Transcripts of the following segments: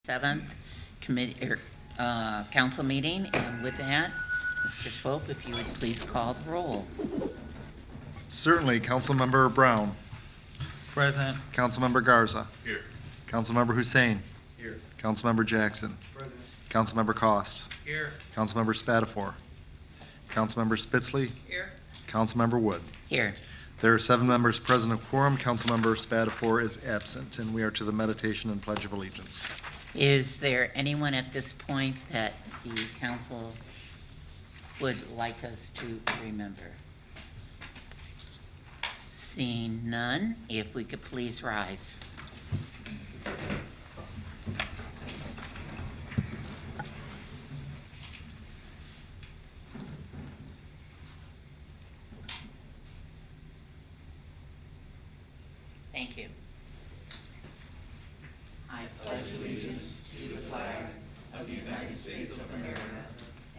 7th committee council meeting. And with that, Mr. Swope, if you would please call the roll. Certainly. Councilmember Brown. Present. Councilmember Garza. Here. Councilmember Hussein. Here. Councilmember Jackson. Present. Councilmember Cost. Here. Councilmember Spatafor. Councilmember Spitzley. Here. Councilmember Wood. Here. There are 7 members present at quorum. Councilmember Spatafor is absent, and we are to the meditation and pledge of allegiance. Is there anyone at this point that the council would like us to remember? Seeing none, if we could please rise. Thank you. I pledge allegiance to the flag of the United States of America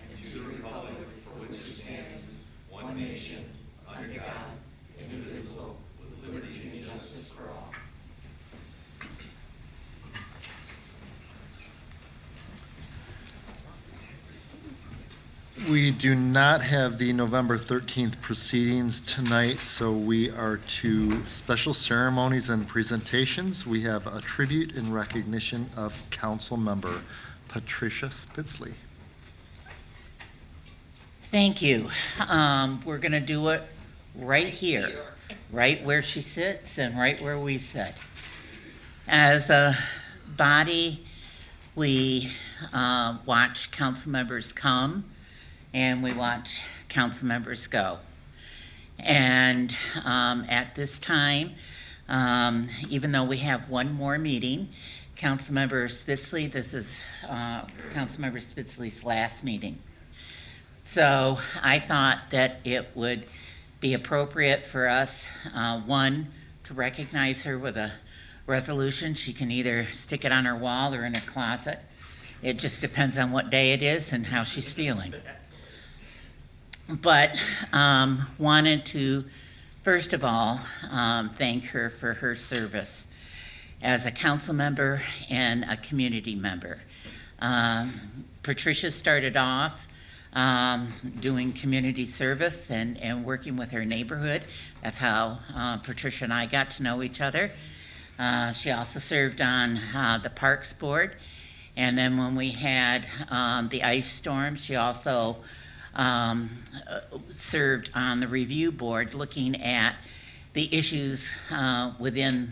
and to the republic for which it stands, one nation, under God, indivisible, with liberty and justice for all. We do not have the November 13th proceedings tonight, so we are to special ceremonies and presentations. We have a tribute in recognition of Council Member Patricia Spitzley. Thank you. We're going to do it right here, right where she sits and right where we sit. As a body, we watch council members come and we watch council members go. And at this time, even though we have one more meeting, Councilmember Spitzley, this is Councilmember Spitzley's last meeting. So I thought that it would be appropriate for us, one, to recognize her with a resolution. She can either stick it on her wall or in her closet. It just depends on what day it is and how she's feeling. But wanted to, first of all, thank her for her service as a council member and a community member. Patricia started off doing community service and working with her neighborhood. That's how Patricia and I got to know each other. She also served on the Parks Board. And then when we had the ice storm, she also served on the review board looking at the issues within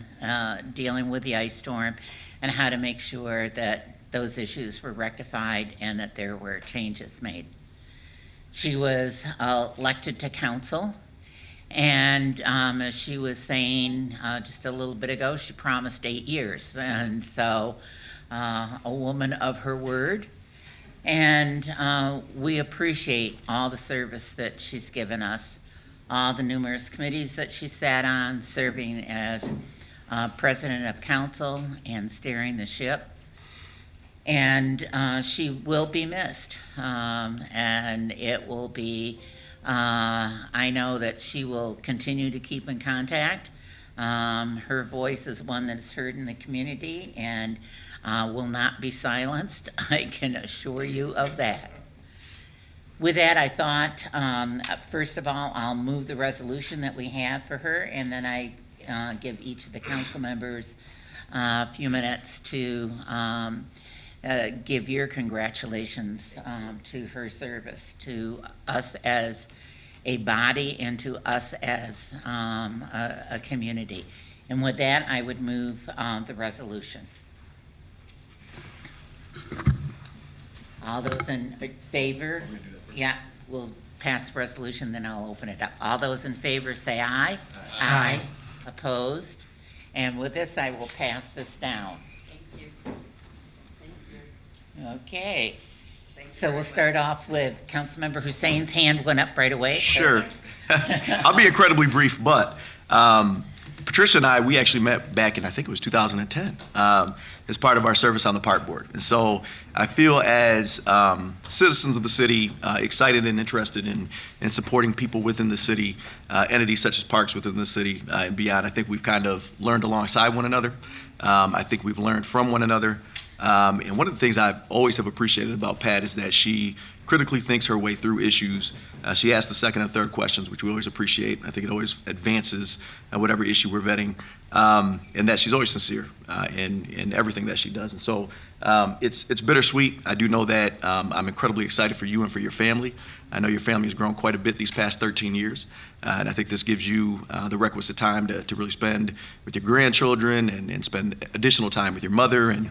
dealing with the ice storm and how to make sure that those issues were rectified and that there were changes made. She was elected to council, and as she was saying just a little bit ago, she promised 8 years, and so a woman of her word. And we appreciate all the service that she's given us, all the numerous committees that she sat on, serving as president of council and steering the ship. And she will be missed, and it will be, I know that she will continue to keep in contact. Her voice is one that is heard in the community and will not be silenced. I can assure you of that. With that, I thought, first of all, I'll move the resolution that we have for her, and then I give each of the council members a few minutes to give your congratulations to her service, to us as a body and to us as a community. And with that, I would move the resolution. All those in favor? Yeah, we'll pass the resolution, then I'll open it up. All those in favor say aye. Aye. Opposed? And with this, I will pass this down. Thank you. Okay. So we'll start off with Councilmember Hussein's hand went up right away. Sure. I'll be incredibly brief, but Patricia and I, we actually met back in, I think it was 2010, as part of our service on the park board. And so I feel as citizens of the city, excited and interested in supporting people within the city, entities such as parks within the city and beyond. I think we've kind of learned alongside one another. I think we've learned from one another. And one of the things I always have appreciated about Pat is that she critically thinks her way through issues. She asks the second and third questions, which we always appreciate. I think it always advances whatever issue we're vetting, and that she's always sincere in everything that she does. And so it's bittersweet. I do know that I'm incredibly excited for you and for your family. I know your family has grown quite a bit these past 13 years, and I think this gives you the requisite time to really spend with your grandchildren and spend additional time with your mother. And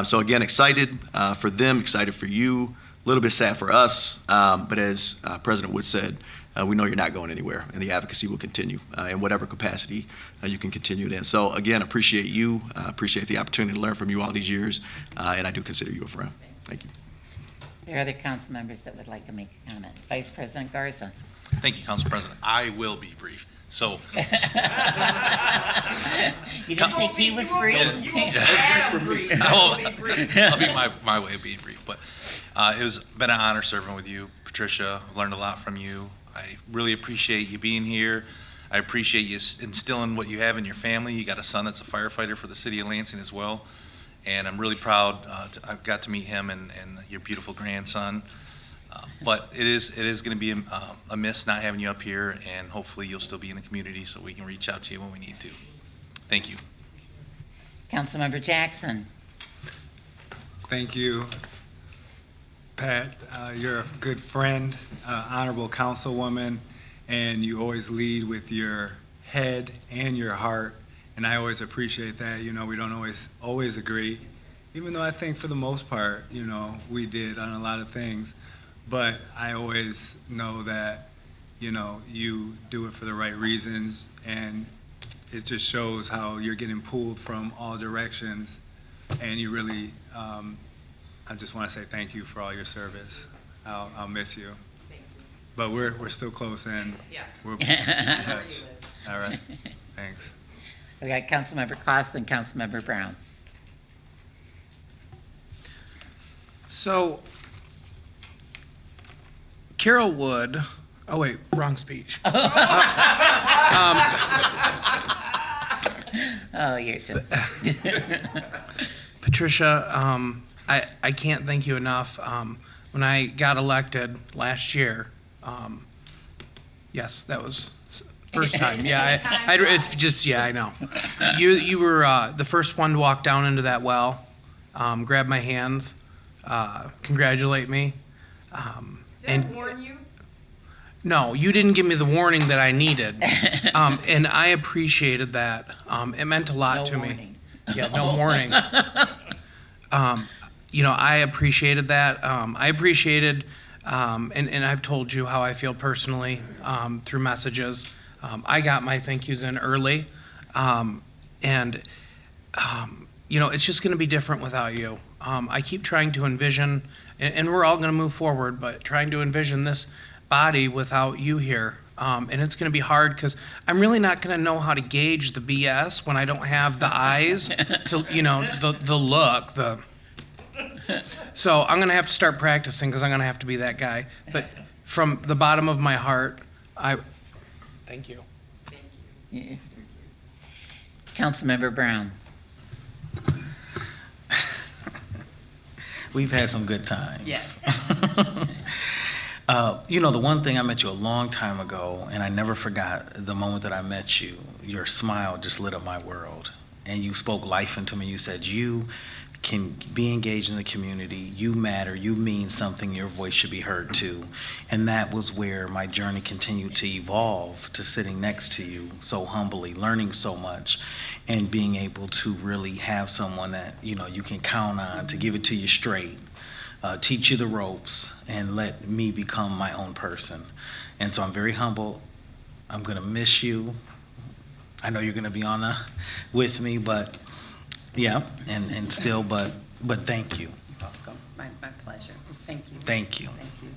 so again, excited for them, excited for you, a little bit sad for us, but as President Wood said, we know you're not going anywhere, and the advocacy will continue in whatever capacity you can continue it in. So again, appreciate you, appreciate the opportunity to learn from you all these years, and I do consider you a friend. Thank you. There are other council members that would like to make a comment. Vice President Garza. Thank you, Council President. I will be brief. So, You didn't think he was brief? I'll be my way of being brief. But it's been an honor serving with you, Patricia. I've learned a lot from you. I really appreciate you being here. I appreciate you instilling what you have in your family. You got a son that's a firefighter for the city of Lansing as well. And I'm really proud I've got to meet him and your beautiful grandson. But it is going to be a miss not having you up here, and hopefully you'll still be in the community so we can reach out to you when we need to. Thank you. Councilmember Jackson. Thank you, Pat. You're a good friend, honorable councilwoman, and you always lead with your head and your heart. And I always appreciate that. You know, we don't always agree, even though I think for the most part, you know, we did on a lot of things. But I always know that, you know, you do it for the right reasons, and it just shows how you're getting pulled from all directions. And you really, I just want to say thank you for all your service. I'll miss you. Thank you. But we're still close, and Yeah. we're in touch. All right, thanks. We got Councilmember Cost and Councilmember Brown. So, Carol Wood, oh wait, wrong speech. Oh, you're so. Patricia, I can't thank you enough. When I got elected last year, yes, that was first time. Yeah, it's just, yeah, I know. You were the first one to walk down into that well, grab my hands, congratulate me. Did I warn you? No, you didn't give me the warning that I needed, and I appreciated that. It meant a lot No to warning. me. Yeah, no warning. You know, I appreciated that. I appreciated, and I've told you how I feel personally through messages. I got my thank yous in early, and you know, it's just going to be different without you. I keep trying to envision, and we're all going to move forward, but trying to envision this body without you here. And it's going to be hard because I'm really not going to know how to gauge the BS when I don't have the eyes to, you know, the look, So I'm going to have to start practicing because I'm going to have to be that guy. But from the bottom of my heart, thank you. Thank you. Yeah. Councilmember Brown. We've had some good times. Yes. You know, the one thing, I met you a long time ago, and I never forgot the moment that I met you. Your smile just lit up my world, and you spoke life into me. You said, you can be engaged in the community, you matter, you mean something, your voice should be heard too. And that was where my journey continued to evolve, to sitting next to you so humbly, learning so much, and being able to really have someone that, you know, you can count on to give it to you straight, teach you the ropes, and let me become my own person. And so I'm very humble. I'm gonna miss you. I know you're gonna be on with me, but yeah, and still, but thank you. My pleasure. Thank you. Thank you. Thank you.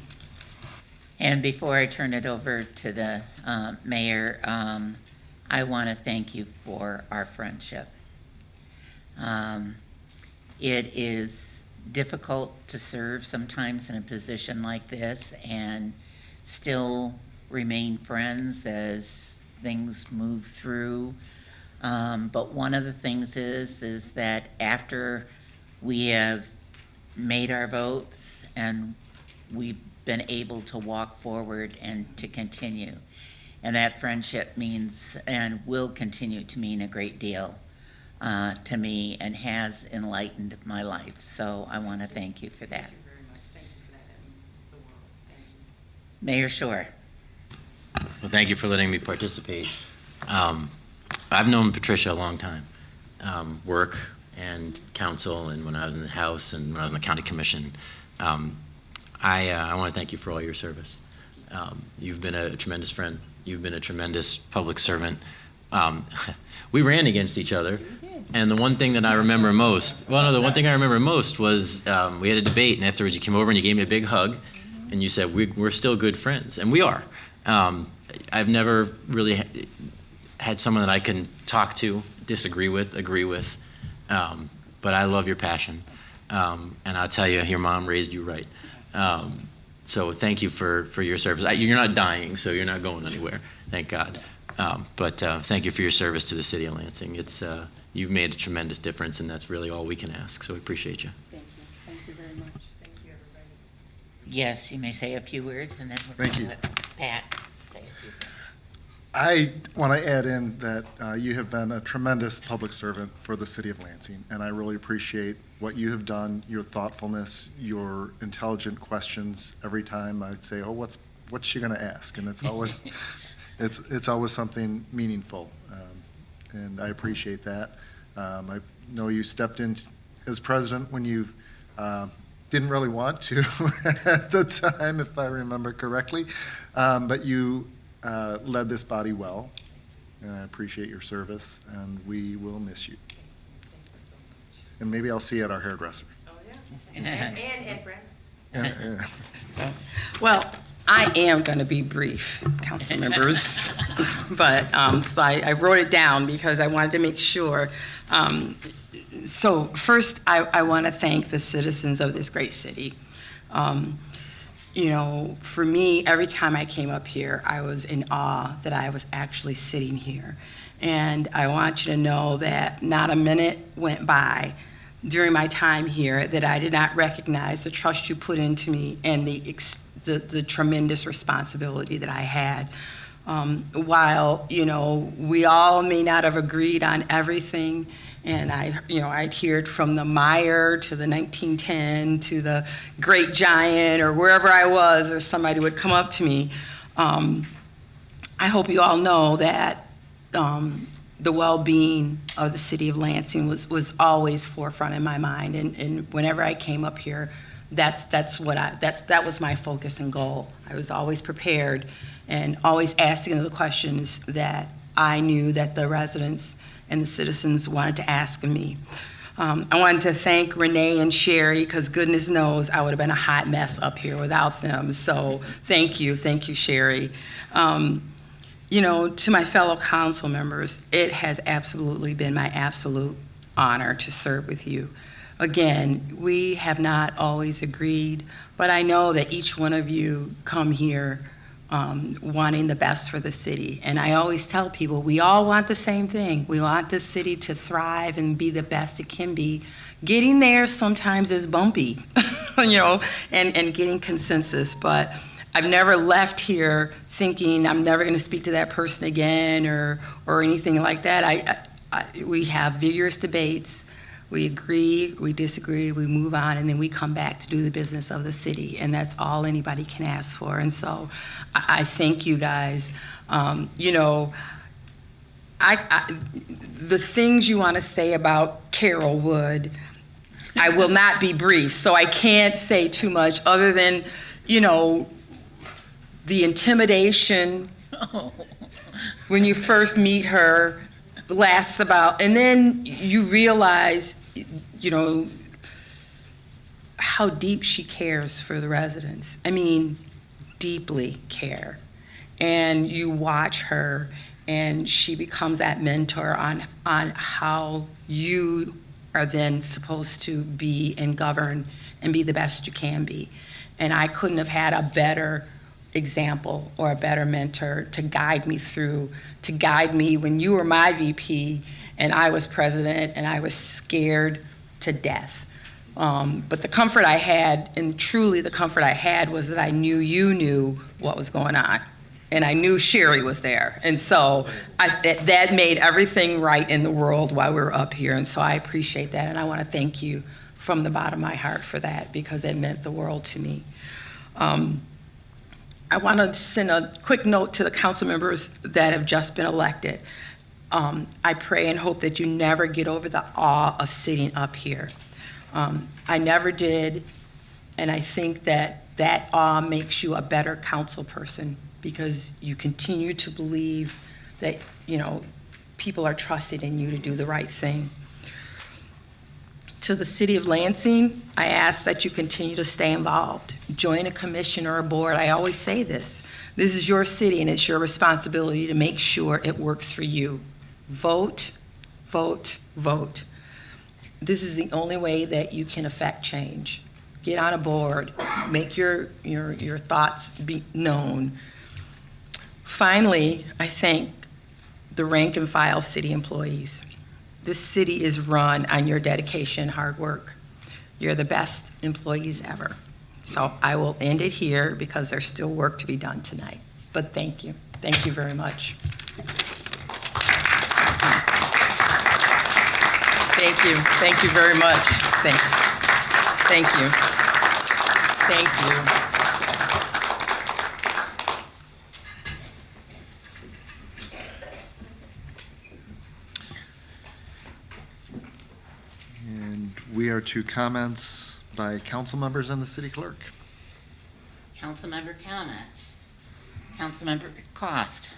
And before I turn it over to the mayor, I want to thank you for our friendship. It is difficult to serve sometimes in a position like this and still remain friends as things move through. But one of the things is that after we have made our votes, and we've been able to walk forward and to continue. And that friendship means and will continue to mean a great deal to me and has enlightened my life. So I want to thank you for that. Thank you very much. Thank you for that. That means the world. Thank you. Mayor Shore. Well, thank you for letting me participate. I've known Patricia a long time, work and council, and when I was in the House and when I was in the County Commission. I want to thank you for all your service. You've been a tremendous friend. You've been a tremendous public servant. We ran against each other, and the one thing that I remember most, the one thing I remember most was we had a debate, and afterwards you came over and you gave me a big hug, and you said, we're still good friends, and we are. I've never really had someone that I can talk to, disagree with, agree with, but I love your passion, and I'll tell you, your mom raised you right. So thank you for your service. You're not dying, so you're not going anywhere, thank God. But thank you for your service to the city of Lansing. You've made a tremendous difference, and that's really all we can ask, so we appreciate you. Thank you. Thank you very much. Thank you, everybody. Yes, you may say a few words, and then we're Thank going you. to let Pat say a few things. I want to add in that you have been a tremendous public servant for the city of Lansing, and I really appreciate what you have done, your thoughtfulness, your intelligent questions. Every time I say, "Oh, what's she going to ask?" and it's always it's always something meaningful, and I appreciate that. I know you stepped in as president when you didn't really want to at the time, if I remember correctly, but you led this body well, and I appreciate your service, and we will miss you. And maybe I'll see you at our hairdresser. Oh, yeah. And Ed Brown. Yeah. Well, I am going to be brief, council members, but so I wrote it down because I wanted to make sure. So first, I want to thank the citizens of this great city. You know, for me, every time I came up here, I was in awe that I was actually sitting here. And I want you to know that not a minute went by during my time here that I did not recognize the trust you put into me and the tremendous responsibility that I had. While, you know, we all may not have agreed on everything, and I adhered from the Meyer to the 1910 to the Great Giant or wherever I was, or somebody would come up to me. I hope you all know that the well-being of the city of Lansing was always forefront in my mind, and whenever I came up here, that was my focus and goal. I was always prepared and always asking the questions that I knew that the residents and the citizens wanted to ask of me. I wanted to thank Renee and Sherry, because goodness knows I would have been a hot mess up here without them. So thank you, Sherry. You know, to my fellow council members, it has absolutely been my absolute honor to serve with you. Again, we have not always agreed, but I know that each one of you come here wanting the best for the city. And I always tell people, we all want the same thing. We want this city to thrive and be the best it can be. Getting there sometimes is bumpy, you know, and getting consensus. But I've never left here thinking I'm never going to speak to that person again or anything like that. We have vigorous debates. We agree, we disagree, we move on, and then we come back to do the business of the city, and that's all anybody can ask for. And so I thank you guys. You know, the things you want to say about Carol Wood, I will not be brief, so I can't say too much other than, you know, the intimidation when you first meet her lasts about, and then you realize, you know, how deep she cares for the residents. I mean, deeply care. And you watch her, and she becomes that mentor on how you are then supposed to be and govern and be the best you can be. And I couldn't have had a better example or a better mentor to guide me when you were my VP and I was president and I was scared to death. But the comfort I had, and truly the comfort I had, was that I knew you knew what was going on. And I knew Sherry was there. And so that made everything right in the world while we were up here. And so I appreciate that. And I want to thank you from the bottom of my heart for that, because it meant the world to me. I want to send a quick note to the council members that have just been elected. I pray and hope that you never get over the awe of sitting up here. I never did, and I think that awe makes you a better council person, because you continue to believe that, people are trusted in you to do the right thing. To the city of Lansing, I ask that you continue to stay involved. Join a commission or a board. I always say this. This is your city, and it's your responsibility to make sure it works for you. Vote, vote, vote. This is the only way that you can affect change. Get on a board, make your thoughts be known. Finally, I thank the rank and file city employees. This city is run on your dedication and hard work. You're the best employees ever. So I will end it here, because there's still work to be done tonight. But thank you. Thank you very much. Thank you. Thank you very much. Thanks. Thank you. Thank you. And we are to comments by council members and the city clerk. Councilmember comments. Councilmember Cost.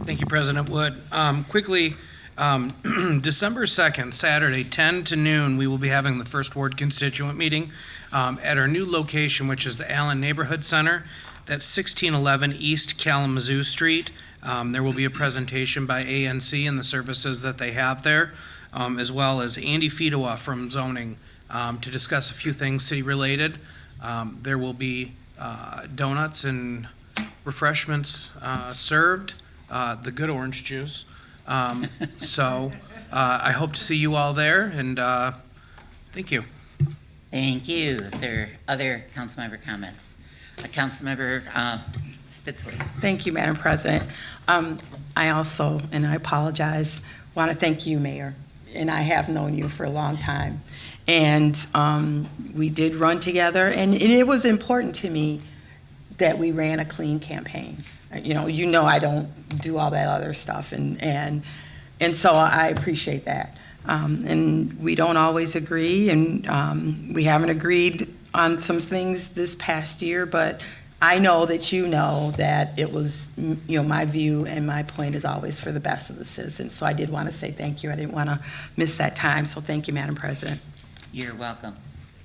Thank you, President Wood. Quickly, December 2nd, Saturday, 10 to noon, we will be having the First Ward constituent meeting at our new location, which is the Allen Neighborhood Center. That's 1611 East Kalamazoo Street. There will be a presentation by ANC and the services that they have there, as well as Andy Fedowa from zoning to discuss a few things city-related. There will be donuts and refreshments served, the good orange juice. So I hope to see you all there, and thank you. Thank you. Is there other councilmember comments? Councilmember Spitzley. Thank you, Madam President. I also, and I apologize, want to thank you, Mayor. And I have known you for a long time. And we did run together, and it was important to me that we ran a clean campaign. You know I don't do all that other stuff, and so I appreciate that. And we don't always agree, and we haven't agreed on some things this past year, but I know that it was, my view and my point is always for the best of the citizens. So I did want to say thank you. I didn't want to miss that time, so thank you, Madam President. You're welcome.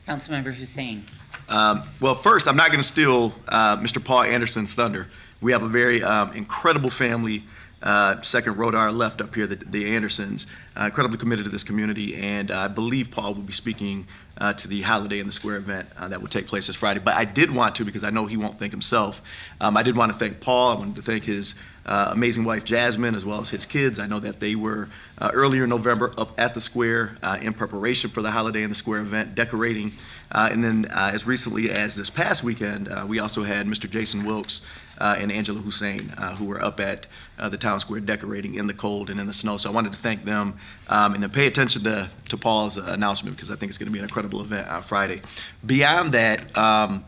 Councilmember Hussein. Well, first, I'm not going to steal Mr. Paul Anderson's thunder. We have a very incredible family, second row to our left up here, the Andersons, incredibly committed to this community, and I believe Paul will be speaking to the Holiday in the Square event that will take place this Friday. But I did want to, because I know he won't thank himself, I did want to thank Paul. I wanted to thank his amazing wife, Jasmine, as well as his kids. I know that they were earlier in November up at the Square in preparation for the Holiday in the Square event, decorating. And then as recently as this past weekend, we also had Mr. Jason Wilkes and Angela Hussein, who were up at the town square decorating in the cold and in the snow. So I wanted to thank them, and then pay attention to Paul's announcement, because I think it's going to be an incredible event on Friday. Beyond that, and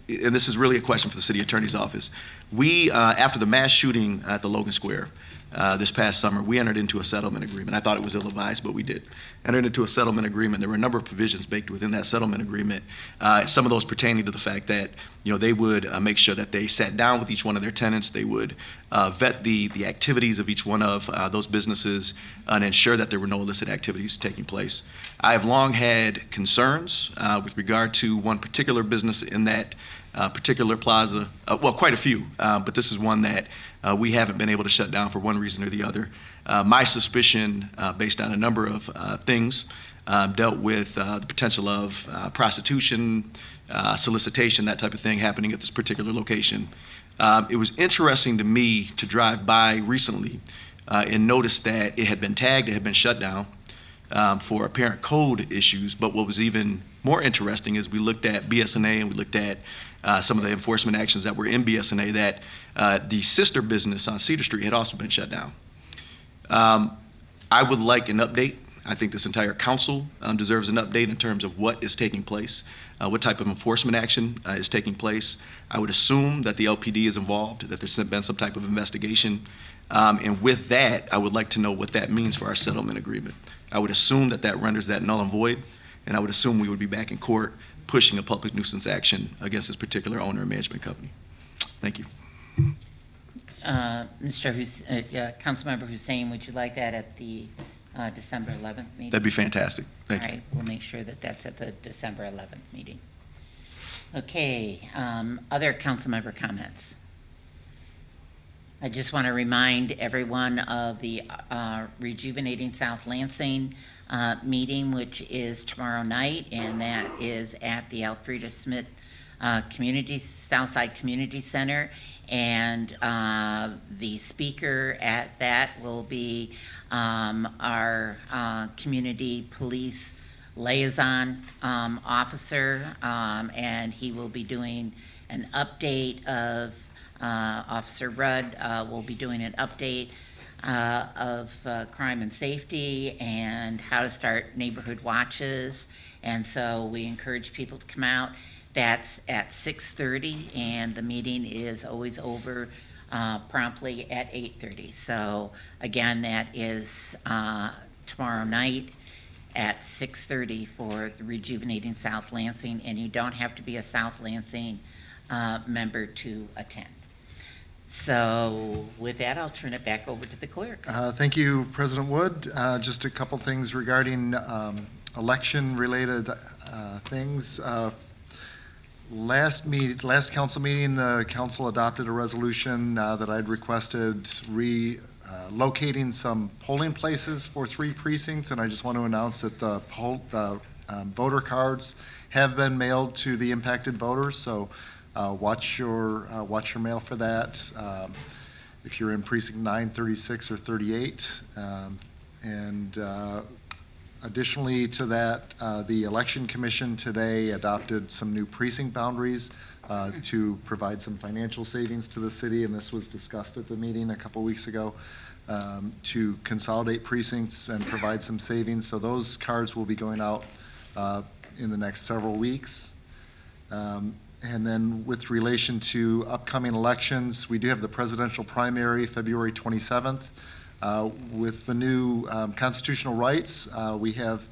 this is really a question for the city attorney's office, we, after the mass shooting at the Logan Square this past summer, we entered into a settlement agreement. I thought it was ill-advised, but we did. Entered into a settlement agreement. There were a number of provisions baked within that settlement agreement, some of those pertaining to the fact that they would make sure that they sat down with each one of their tenants. They would vet the activities of each one of those businesses and ensure that there were no illicit activities taking place. I have long had concerns with regard to one particular business in that particular plaza, well, quite a few, but this is one that we haven't been able to shut down for one reason or the other. My suspicion, based on a number of things, dealt with the potential of prostitution, solicitation, that type of thing happening at this particular location. It was interesting to me to drive by recently and notice that it had been tagged, it had been shut down. for apparent code issues. But what was even more interesting is we looked at BSNA and we looked at some of the enforcement actions that were in BSNA that the sister business on Cedar Street had also been shut down. I would like an update. I think this entire council deserves an update in terms of what is taking place, what type of enforcement action is taking place. I would assume that the LPD is involved, that there's been some type of investigation. And with that, I would like to know what that means for our settlement agreement. I would assume that that renders that null and void, and I would assume we would be back in court pushing a public nuisance action against this particular owner and management company. Thank you. Councilmember Hussein, would you like that at the December 11th meeting? That'd be fantastic. Thank you. All right, we'll make sure that that's at the December 11th meeting. Okay, other council member comments? I just want to remind everyone of the Rejuvenating South Lansing meeting, which is tomorrow night, and that is at the Alfreda Smith Southside Community Center. And the speaker at that will be our community police liaison officer, and he will be doing an update of Officer Rudd will be doing an update of crime and safety and how to start neighborhood watches. And so we encourage people to come out. That's at 6:30, and the meeting is always over promptly at 8:30. So again, that is tomorrow night at 6:30 for the Rejuvenating South Lansing, and you don't have to be a South Lansing member to attend. So with that, I'll turn it back over to the clerk. Thank you, President Wood. Just a couple things regarding election-related things. Last council meeting, the council adopted a resolution that I'd requested relocating some polling places for 3 precincts, and I just want to announce that the voter cards have been mailed to the impacted voters. So watch your mail for that. If you're in precinct 9, 36, or 38, and additionally to that, the Election Commission today adopted some new precinct boundaries to provide some financial savings to the city, and this was discussed at the meeting a couple weeks ago, to consolidate precincts and provide some savings. So those cards will be going out in the next several weeks. And then with relation to upcoming elections, we do have the presidential primary February 27th. With the new constitutional rights, we have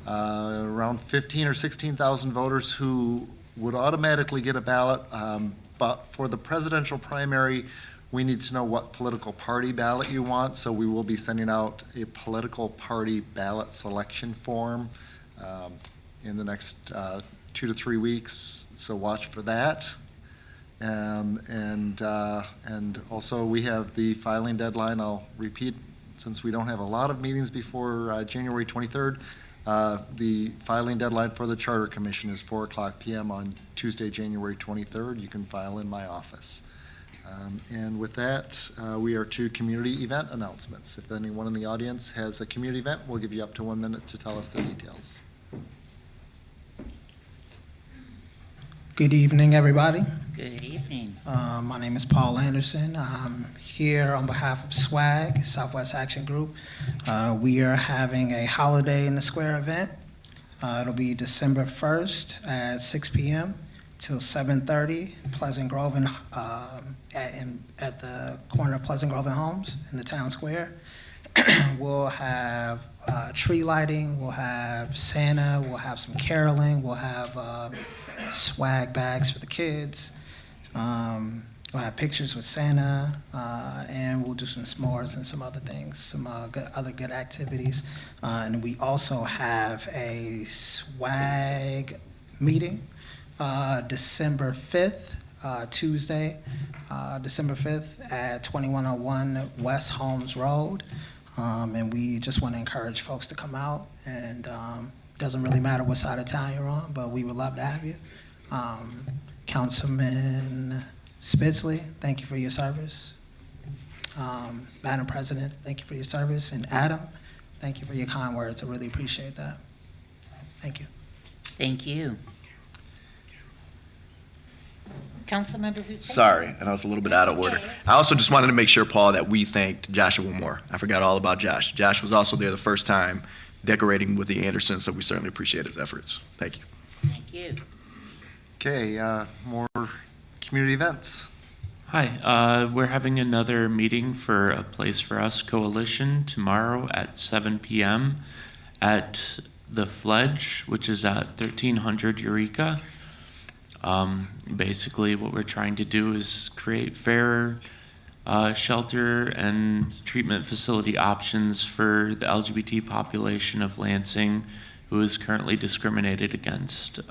around 15 or 16,000 voters who would automatically get a ballot. But for the presidential primary, we need to know what political party ballot you want. So we will be sending out a political party ballot selection form in the next 2 to 3 weeks. So watch for that. And also we have the filing deadline. I'll repeat, since we don't have a lot of meetings before January 23rd, the filing deadline for the Charter Commission is 4:00 p.m. on Tuesday, January 23rd. You can file in my office. And with that, we are to community event announcements. If anyone in the audience has a community event, we'll give you up to 1 minute to tell us the details. Good evening, everybody. Good evening. My name is Paul Anderson. I'm here on behalf of SWAG, Southwest Action Group. We are having a Holiday in the Square event. It'll be December 1st at 6 p.m. till 7:30, Pleasant Grove and at the corner of Pleasant Grove and Holmes in the town square. We'll have tree lighting, we'll have Santa, we'll have some caroling, we'll have swag bags for the kids. We'll have pictures with Santa, and we'll do some s'mores and some other things, some other good activities. And we also have a swag meeting December 5th, Tuesday, December 5th at 2101 West Holmes Road. And we just want to encourage folks to come out, and doesn't really matter what side of town you're on, but we would love to have you. Councilman Spitzley, thank you for your service. Madam President, thank you for your service. And Adam, Thank you for your kind words. I really appreciate that. Thank you. Thank you. Councilmember Hussein. Sorry, and I was a little bit out of order. I also just wanted to make sure, Paul, that we thanked Joshua Moore. I forgot all about Josh. Josh was also there the first time decorating with the Andersons, so we certainly appreciate his efforts. Thank you. Thank you. Okay, more community events. Hi, we're having another meeting for A Place for Us Coalition tomorrow at 7 p.m. at the Fledge, which is at 1300 Eureka. Basically, what we're trying to do is create fairer shelter and treatment facility options for the LGBT population of Lansing, who is currently discriminated against.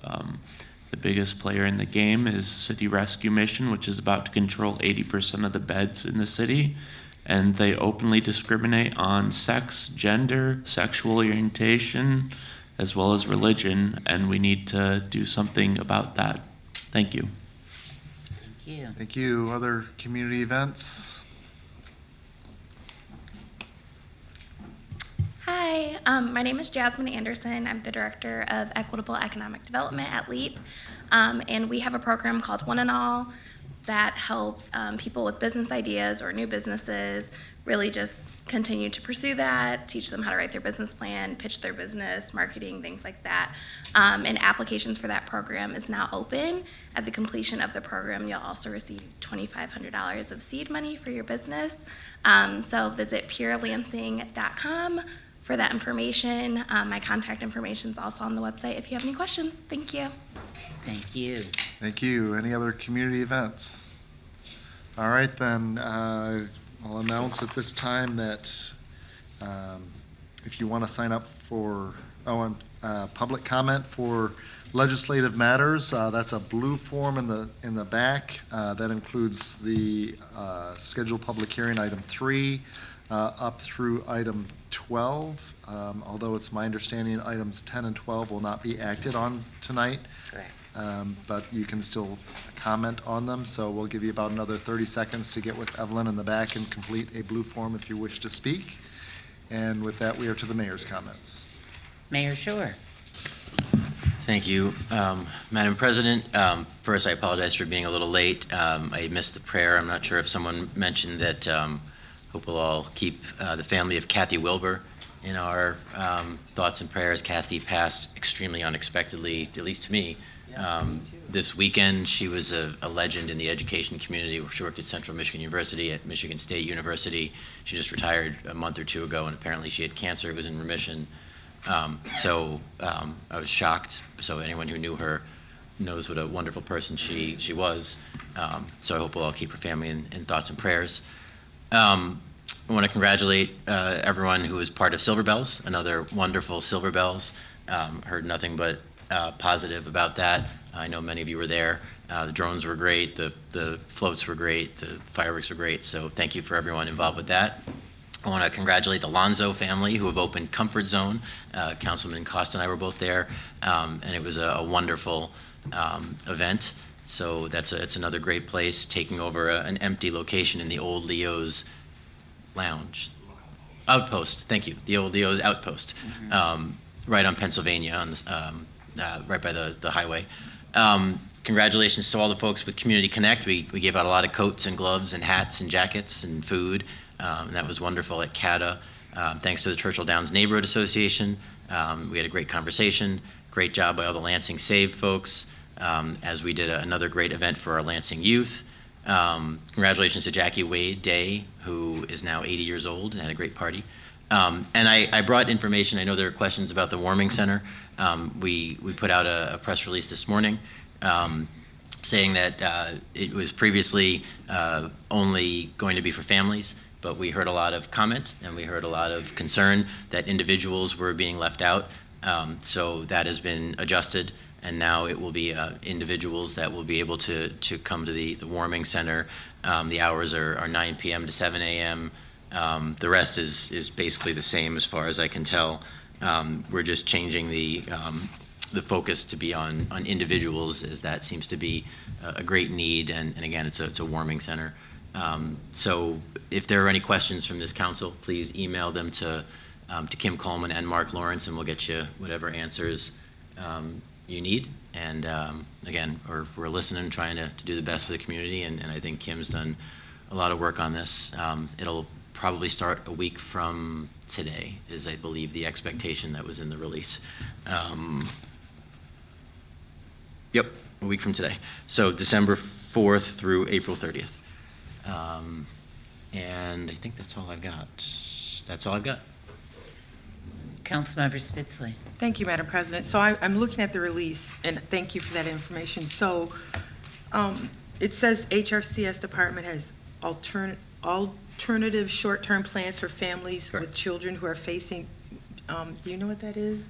The biggest player in the game is City Rescue Mission, which is about to control 80% of the beds in the city, and they openly discriminate on sex, gender, sexual orientation, as well as religion, and we need to do something about that. Thank you. Thank you. Thank you. Other community events? Hi, my name is Jasmine Anderson. I'm the Director of Equitable Economic Development at LEAP. And we have a program called One and All that helps people with business ideas or new businesses really just continue to pursue that, teach them how to write their business plan, pitch their business, marketing, things like that. And applications for that program is now open. At the completion of the program, you'll also receive $2,500 of seed money for your business. So visit purelansing.com for that information. My contact information is also on the website if you have any questions. Thank you. Thank you. Thank you. Any other community events? All right, then, I'll announce at this time that if you want to sign up for public comment for legislative matters, that's a blue form in the back. That includes the scheduled public hearing, item 3, up through item 12. Although it's my understanding items 10 and 12 will not be acted on tonight. Correct. But you can still comment on them, so we'll give you about another 30 seconds to get with Evelyn in the back and complete a blue form if you wish to speak. And with that, we are to the mayor's comments. Mayor Shore. Thank you, Madam President. First, I apologize for being a little late. I missed the prayer. I'm not sure if someone mentioned that. Hope we'll all keep the family of Kathy Wilbur in our thoughts and prayers. Kathy passed extremely unexpectedly, at least to me. This weekend, she was a legend in the education community. She worked at Central Michigan University, at Michigan State University. She just retired a month or two ago, and apparently she had cancer. It was in remission. So I was shocked. So anyone who knew her knows what a wonderful person she was. So I hope we'll all keep her family in thoughts and prayers. I want to congratulate everyone who was part of Silver Bells, another wonderful Silver Bells. Heard nothing but positive about that. I know many of you were there. The drones were great, the floats were great, the fireworks were great, so thank you for everyone involved with that. I want to congratulate the Lonzo family who have opened Comfort Zone. Councilman Costa and I were both there, and it was a wonderful event. So it's another great place, taking over an empty location in the old Leo's Lounge. Outpost, thank you, the old Leo's Outpost, right on Pennsylvania, on this, right by the highway. Congratulations to all the folks with Community Connect. We gave out a lot of coats and gloves and hats and jackets and food, and that was wonderful at CATA. Thanks to the Churchill Downs Neighborhood Association. We had a great conversation. Great job by all the Lansing Save folks, as we did another great event for our Lansing youth. Congratulations to Jackie Wade Day, who is now 80 years old and had a great party. And I brought information. I know there are questions about the warming center. We put out a press release this morning saying that it was previously only going to be for families, but we heard a lot of comment and we heard a lot of concern that individuals were being left out. So that has been adjusted, and now it will be individuals that will be able to come to the warming center. The hours are 9 p.m. to 7 a.m. The rest is basically the same as far as I can tell. We're just changing the focus to be on individuals, as that seems to be a great need, and again, it's a warming center. So if there are any questions from this council, please email them to to Kim Coleman and Mark Lawrence, and we'll get you whatever answers you need. And again, we're listening and trying to do the best for the community, and I think Kim's done a lot of work on this. It'll probably start a week from today, is I believe the expectation that was in the release. Yep, a week from today. So December 4th through April 30th. And I think that's all I've got. That's all I've got. Councilmember Spitzley. Thank you, Madam President. So I'm looking at the release, and thank you for that information. So it says HRCS department has alternative short-term plans for families Correct. with children who are facing, do you know what that is?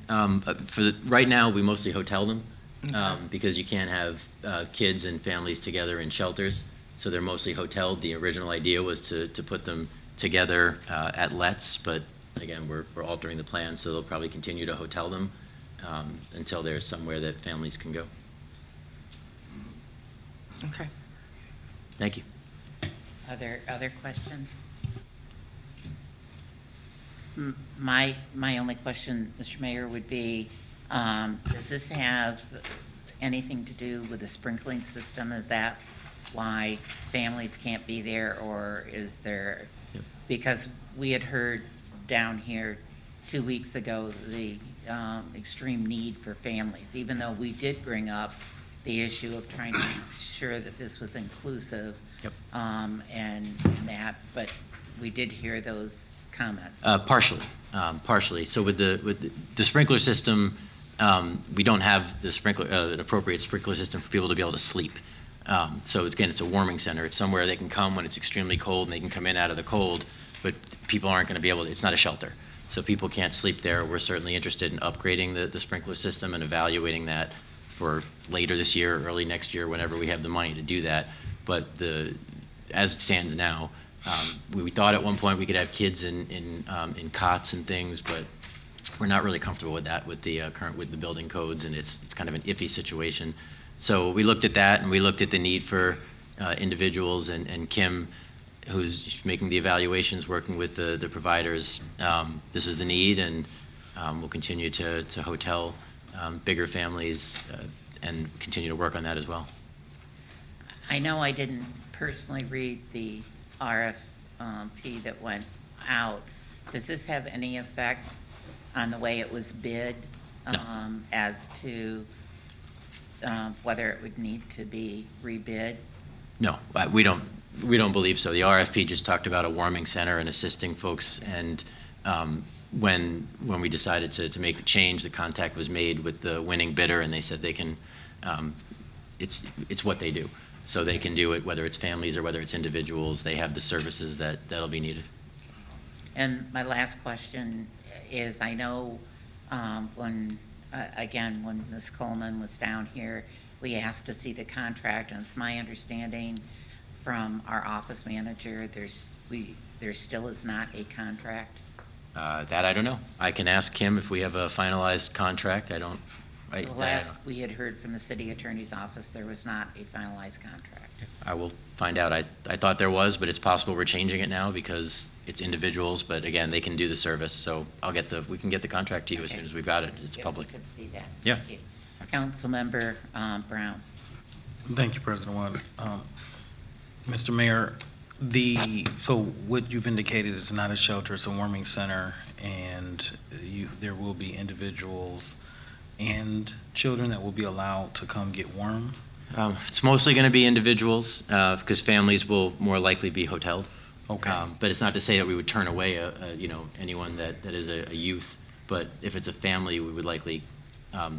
Right now, we mostly hotel them Okay. because you can't have kids and families together in shelters. So they're mostly hoteled. The original idea was to put them together at Let's, but again, we're altering the plan, so they'll probably continue to hotel them until there's somewhere that families can go. Okay. Thank you. Are there other questions? My only question, Mr. Mayor, would be, does this have anything to do with the sprinkling system? Is that why families can't be there, or is there, Yep. because we had heard down here 2 weeks ago the extreme need for families, even though we did bring up the issue of trying to make sure that this was inclusive. Yep. And that, but we did hear those comments. Partially. So with the sprinkler system, we don't have the an appropriate sprinkler system for people to be able to sleep. So it's a warming center. It's somewhere they can come when it's extremely cold, and they can come in out of the cold, but people aren't going to be able to, it's not a shelter. So people can't sleep there. We're certainly interested in upgrading the sprinkler system and evaluating that for later this year, early next year, whenever we have the money to do that. But as it stands now, we thought at one point we could have kids in cots and things, but we're not really comfortable with that with the building codes, and it's kind of an iffy situation. So we looked at that, and we looked at the need for individuals, and Kim, who's making the evaluations, working with the providers. This is the need, and we'll continue to hotel bigger families and continue to work on that as well. I know I didn't personally read the RFP that went out. Does this have any effect on the way it was bid as to whether it would need to be rebid? No, we don't believe so. The RFP just talked about a warming center and assisting folks, and when we decided to make the change, the contact was made with the winning bidder, and they said they can, it's what they do. So they can do it, whether it's families or whether it's individuals. They have the services that'll be needed. And my last question is, I know when Ms. Coleman was down here, we asked to see the contract, and it's my understanding from our office manager, there still is not a contract. That I don't know. I can ask Kim if we have a finalized contract. The last we had heard from the city attorney's office, there was not a finalized contract. I will find out. I thought there was, but it's possible we're changing it now because it's individuals. But again, they can do the service, so we can get the contract to you as soon as we've got it. It's public. If we could see that. Yeah. Thank you. Councilmember Brown. Thank you, President Wood. Mr. Mayor, so what you've indicated is not a shelter, it's a warming center, and there will be individuals and children that will be allowed to come get warm? It's mostly going to be individuals because families will more likely be hoteled. Okay. But it's not to say that we would turn away anyone that is a youth. But if it's a family, we would likely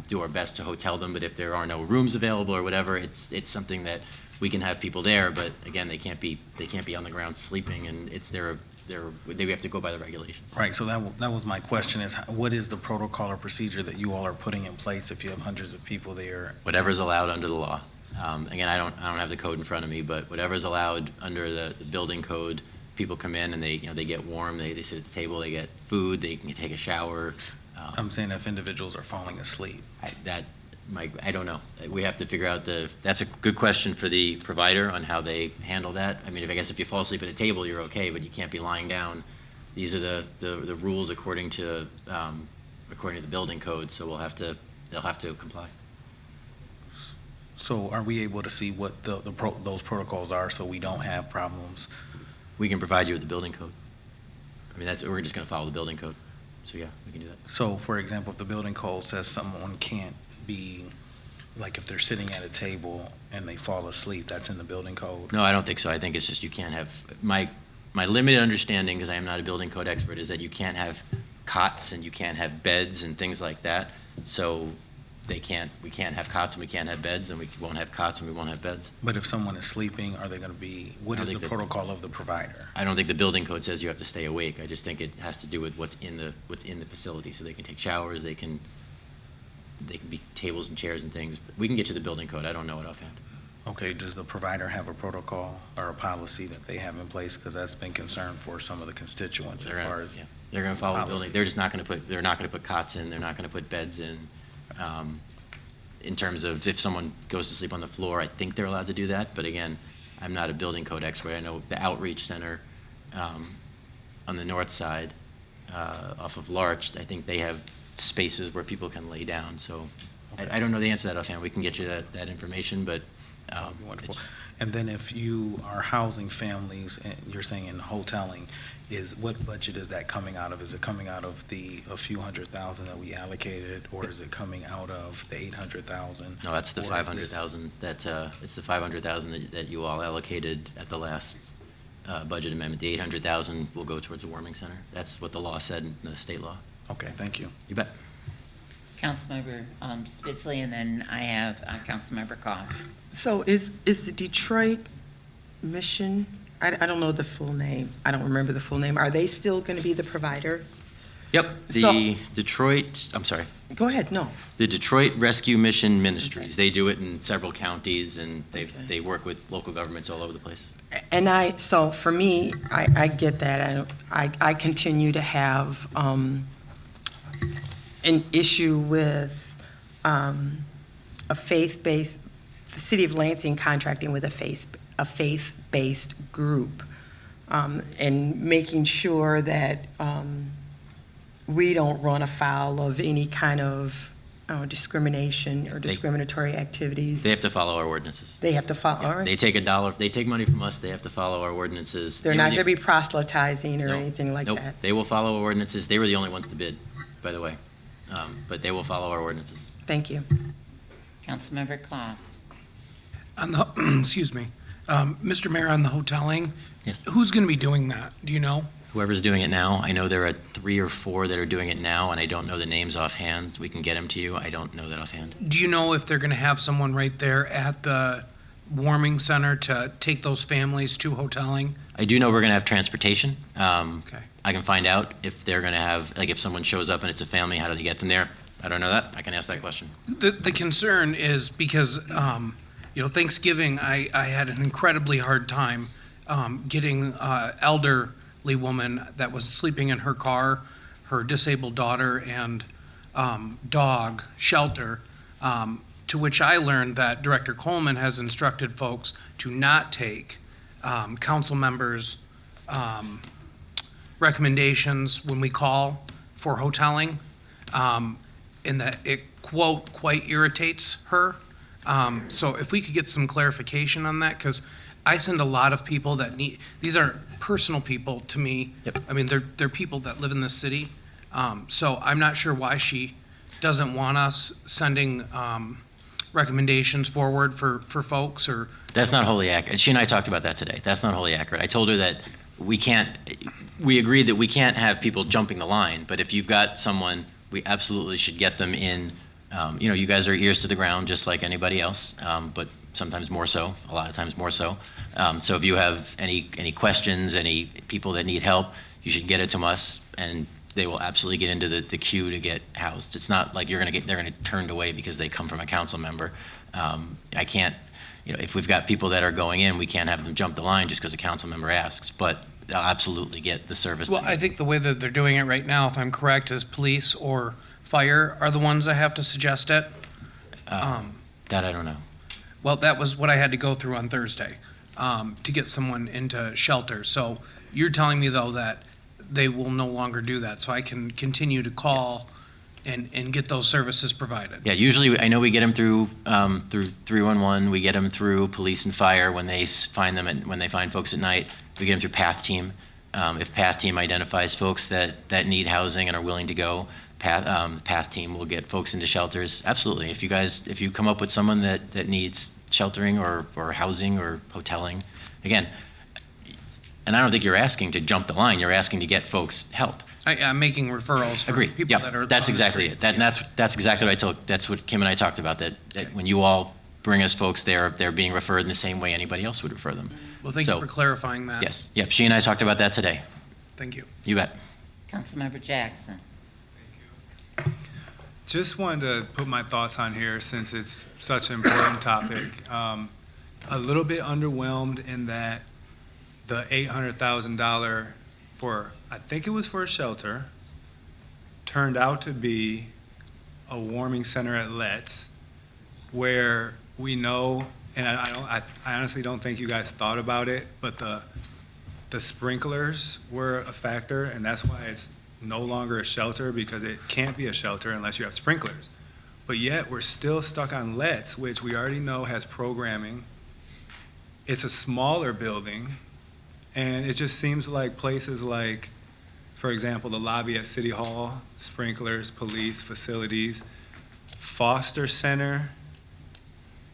do our best to hotel them. But if there are no rooms available or whatever, it's something that we can have people there. But again, they can't be on the ground sleeping, and we have to go by the regulations. Right, so that was my question, is what is the protocol or procedure that you all are putting in place if you have hundreds of people there? Whatever's allowed under the law. Again, I don't have the code in front of me, but whatever's allowed under the building code, people come in and they get warm, they sit at the table, they get food, they can take a shower. I'm saying if individuals are falling asleep. I don't know. We have to figure out that's a good question for the provider on how they handle that. I mean, I guess if you fall asleep at a table, you're okay, but you can't be lying down these are the rules according to the building code, so they'll have to comply. So are we able to see what those protocols are so we don't have problems? We can provide you with the building code. I mean, we're just gonna follow the building code. So yeah, we can do that. So, for example, if the building code says someone can't be, like if they're sitting at a table and they fall asleep, that's in the building code? No, I don't think so. I think it's just you can't have, my limited understanding, because I am not a building code expert, is that you can't have cots and you can't have beds and things like that. So we can't have cots and we can't have beds, and we won't have cots and we won't have beds. But if someone is sleeping, are they going to be, what I is the think that- protocol of the provider? I don't think the building code says you have to stay awake. I just think it has to do with what's in the facility. So they can take showers, they can be tables and chairs and things. But we can get you the building code. I don't know it offhand. Okay, does the provider have a protocol or a policy that they have in place? Because that's been concern for some of the constituents as far as. Yeah, they're gonna follow the policy. building. They're just not gonna put cots in. They're not gonna put beds in. In terms of if someone goes to sleep on the floor, I think they're allowed to do that. But again, I'm not a building code expert. I know the outreach center on the north side, off of Larch, I think they have spaces where people can lay down. So I don't know the answer to that offhand. We can get you that information, but That would be wonderful. And then if you are housing families, and you're saying in hoteling, what budget is that coming out of? Is it coming out of a few $100,000 that we allocated, or is it coming out of the $800,000? no, that's the Or is 500,000 it's the 500,000 that you all allocated at the last budget amendment. The 800,000 will go towards the warming center. That's what the law said in the state law. Okay, thank you. You bet. Councilmember Spitzley, and then I have Councilmember Goff. So is the Detroit Mission, I don't know the full name, I don't remember the full name, are they still going to be the provider? Yep, the Detroit, I'm sorry, Go ahead, no. the Detroit Rescue Mission Ministries. They do it in several counties, and they work with local governments all over the place. And so for me, I get that. I continue to have an issue with a faith-based, the city of Lansing contracting with a faith-based group, and making sure that we don't run afoul of any kind of discrimination or discriminatory activities. They have to follow our ordinances. They have to follow, all right. They take money from us, they have to follow our ordinances. They're not going to be proselytizing or No, anything like nope. that. They will follow our ordinances. They were the only ones to bid, by the way. But they will follow our ordinances. Thank you. Councilmember Cost. On the, excuse me, Mr. Mayor, on the hoteling, Yes. who's going to be doing that? Do you know? Whoever's doing it now, I know there are 3 or 4 that are doing it now, and I don't know the names offhand. We can get them to you. I don't know that offhand. Do you know if they're going to have someone right there at the warming center to take those families to hoteling? I do know we're going to have transportation. Okay. I can find out if they're going to have, like if someone shows up and it's a family, how do they get them there? I don't know that. I can ask that question. The concern is because, Thanksgiving, I had an incredibly hard time getting elderly woman that was sleeping in her car, her disabled daughter, and dog shelter, to which I learned that Director Coleman has instructed folks to not take council members' recommendations when we call for hoteling, and that it, quote, quite irritates her. So if we could get some clarification on that, because I send a lot of people that need, these are personal people to me. Yep. I mean, they're people that live in this city. So I'm not sure why she doesn't want us sending recommendations forward for folks, or. That's not wholly accurate. She and I talked about that today. That's not wholly accurate. I told her that we agreed that we can't have people jumping the line, but if you've got someone, we absolutely should get them in. You guys are ears to the ground just like anybody else, but sometimes more so, a lot of times more so. So if you have any questions, any people that need help, you should get it to us, and they will absolutely get into the queue to get housed. It's not like they're going to get turned away because they come from a council member. I can't, if we've got people that are going in, we can't have them jump the line just because a council member asks, but they'll absolutely get the service. Well, they need. I think the way that they're doing it right now, if I'm correct, is police or fire are the ones that have to suggest it. That I don't know. Well, that was what I had to go through on Thursday to get someone into shelter. So you're telling me, though, that they will no longer do that. So I can continue to call and get those services provided. Yeah, usually, I know we get them through 311, we get them through police and fire when they find them, when they find folks at night. We get them through Path Team. If Path Team identifies folks that need housing and are willing to go, Path Team will get folks into shelters. Absolutely. If you come up with someone that needs sheltering or housing or hoteling, again, and I don't think you're asking to jump the line, you're asking to get folks help. I'm making referrals for Agreed. people Yeah, that are that's on the exactly it. streets. That's exactly what that's what Kim and I talked about, that when you all bring us folks there, they're being referred in the same way anybody else would refer them. Well, thank you So, for clarifying that. Yes, yep, she and I talked about that today. Thank you. You bet. Councilmember Jackson. Just wanted to put my thoughts on here since it's such an important topic. A little bit underwhelmed in that the $800,000 for, I think it was for a shelter, turned out to be a warming center at Let's, where we know, and I honestly don't think you guys thought about it, but the sprinklers were a factor, and that's why it's no longer a shelter, because it can't be a shelter unless you have sprinklers. But yet, we're still stuck on Let's, which we already know has programming. It's a smaller building, and it just seems like places like, for example, the lobby at City Hall, sprinklers, police, facilities, Foster Center,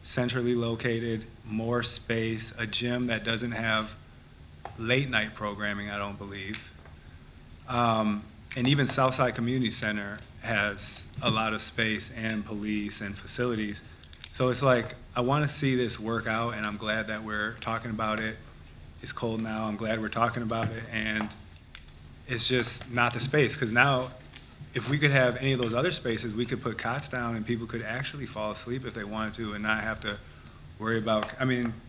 centrally located, more space, a gym that doesn't have late night programming, I don't believe. And even Southside Community Center has a lot of space and police and facilities. So it's like, I want to see this work out, and I'm glad that we're talking about it. It's cold now, I'm glad we're talking about it, and it's just not the space, because now, if we could have any of those other spaces, we could put cots down and people could actually fall asleep if they wanted to and not have to worry about,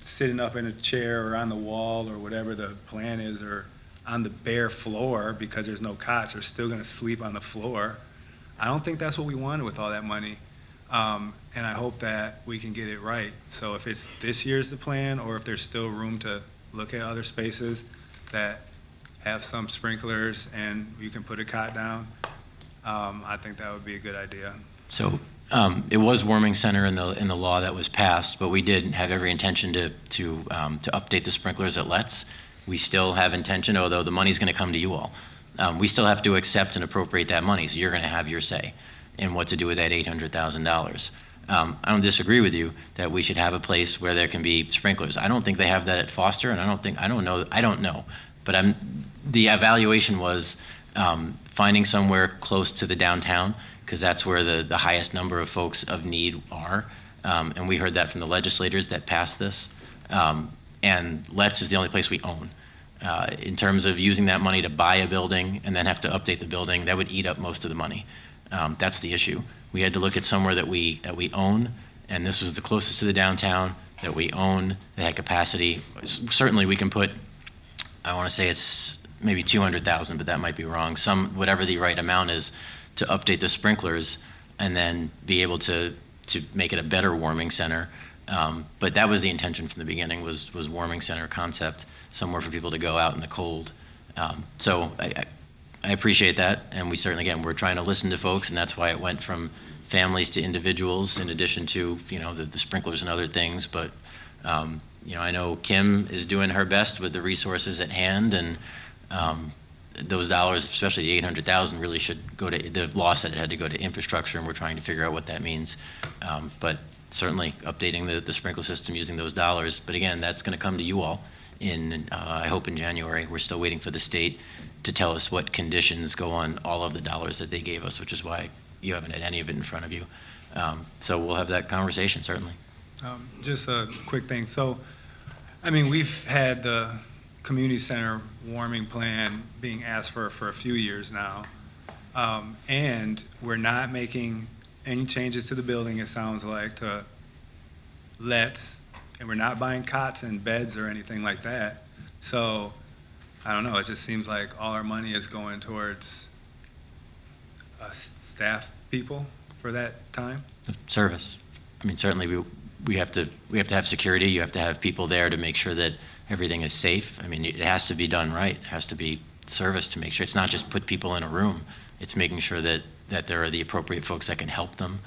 sitting up in a chair or on the wall or whatever the plan is, or on the bare floor because there's no cots. They're still gonna sleep on the floor. I don't think that's what we wanted with all that money. And I hope that we can get it right. So if it's this year's the plan, or if there's still room to look at other spaces that have some sprinklers and you can put a cot down, I think that would be a good idea. So it was warming center in the law that was passed, but we did have every intention to update the sprinklers at Let's. We still have intention, although the money's going to come to you all. We still have to accept and appropriate that money, so you're going to have your say in what to do with that $800,000. I don't disagree with you that we should have a place where there can be sprinklers. I don't think they have that at Foster, and I don't know. But the evaluation was finding somewhere close to the downtown, because that's where the highest number of folks of need are. And we heard that from the legislators that passed this. And Let's is the only place we own. In terms of using that money to buy a building and then have to update the building, that would eat up most of the money. That's the issue. We had to look at somewhere that we own, and this was the closest to the downtown that we own, that had capacity. Certainly we can put, I want to say it's maybe 200,000, but that might be wrong. Whatever the right amount is to update the sprinklers and then be able to make it a better warming center. But that was the intention from the beginning, was warming center concept, somewhere for people to go out in the cold. So I appreciate that, and we certainly, again, we're trying to listen to folks, and that's why it went from families to individuals in addition to, the sprinklers and other things. But, I know Kim is doing her best with the resources at hand, and those dollars, especially the $800,000, really should go to, the law said it had to go to infrastructure, and we're trying to figure out what that means. But certainly updating the sprinkler system using those dollars. But again, that's going to come to you all I hope in January. We're still waiting for the state to tell us what conditions go on all of the dollars that they gave us, which is why you haven't had any of it in front of you. So we'll have that conversation, certainly. Just a quick thing. So, we've had the community center warming plan being asked for a few years now. And we're not making any changes to the building, it sounds like, to Let's, and we're not buying cots and beds or anything like that. So, I don't know, it just seems like all our money is going towards staff people for that time. Service. Certainly we have to have security. You have to have people there to make sure that everything is safe. It has to be done right. It has to be service to make sure it's not just put people in a room. It's making sure that there are the appropriate folks that can help them.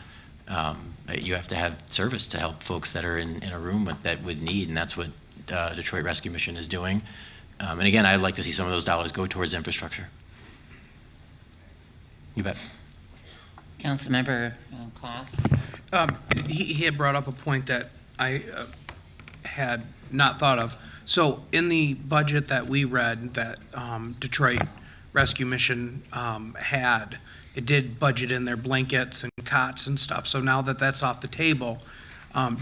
You have to have service to help folks that are in a room with need, and that's what Detroit Rescue Mission is doing. And again, I'd like to see some of those dollars go towards infrastructure. You bet. Councilmember Klaus? He had brought up a point that I had not thought of. So in the budget that we read that Detroit Rescue Mission had, it did budget in their blankets and cots and stuff. So now that that's off the table,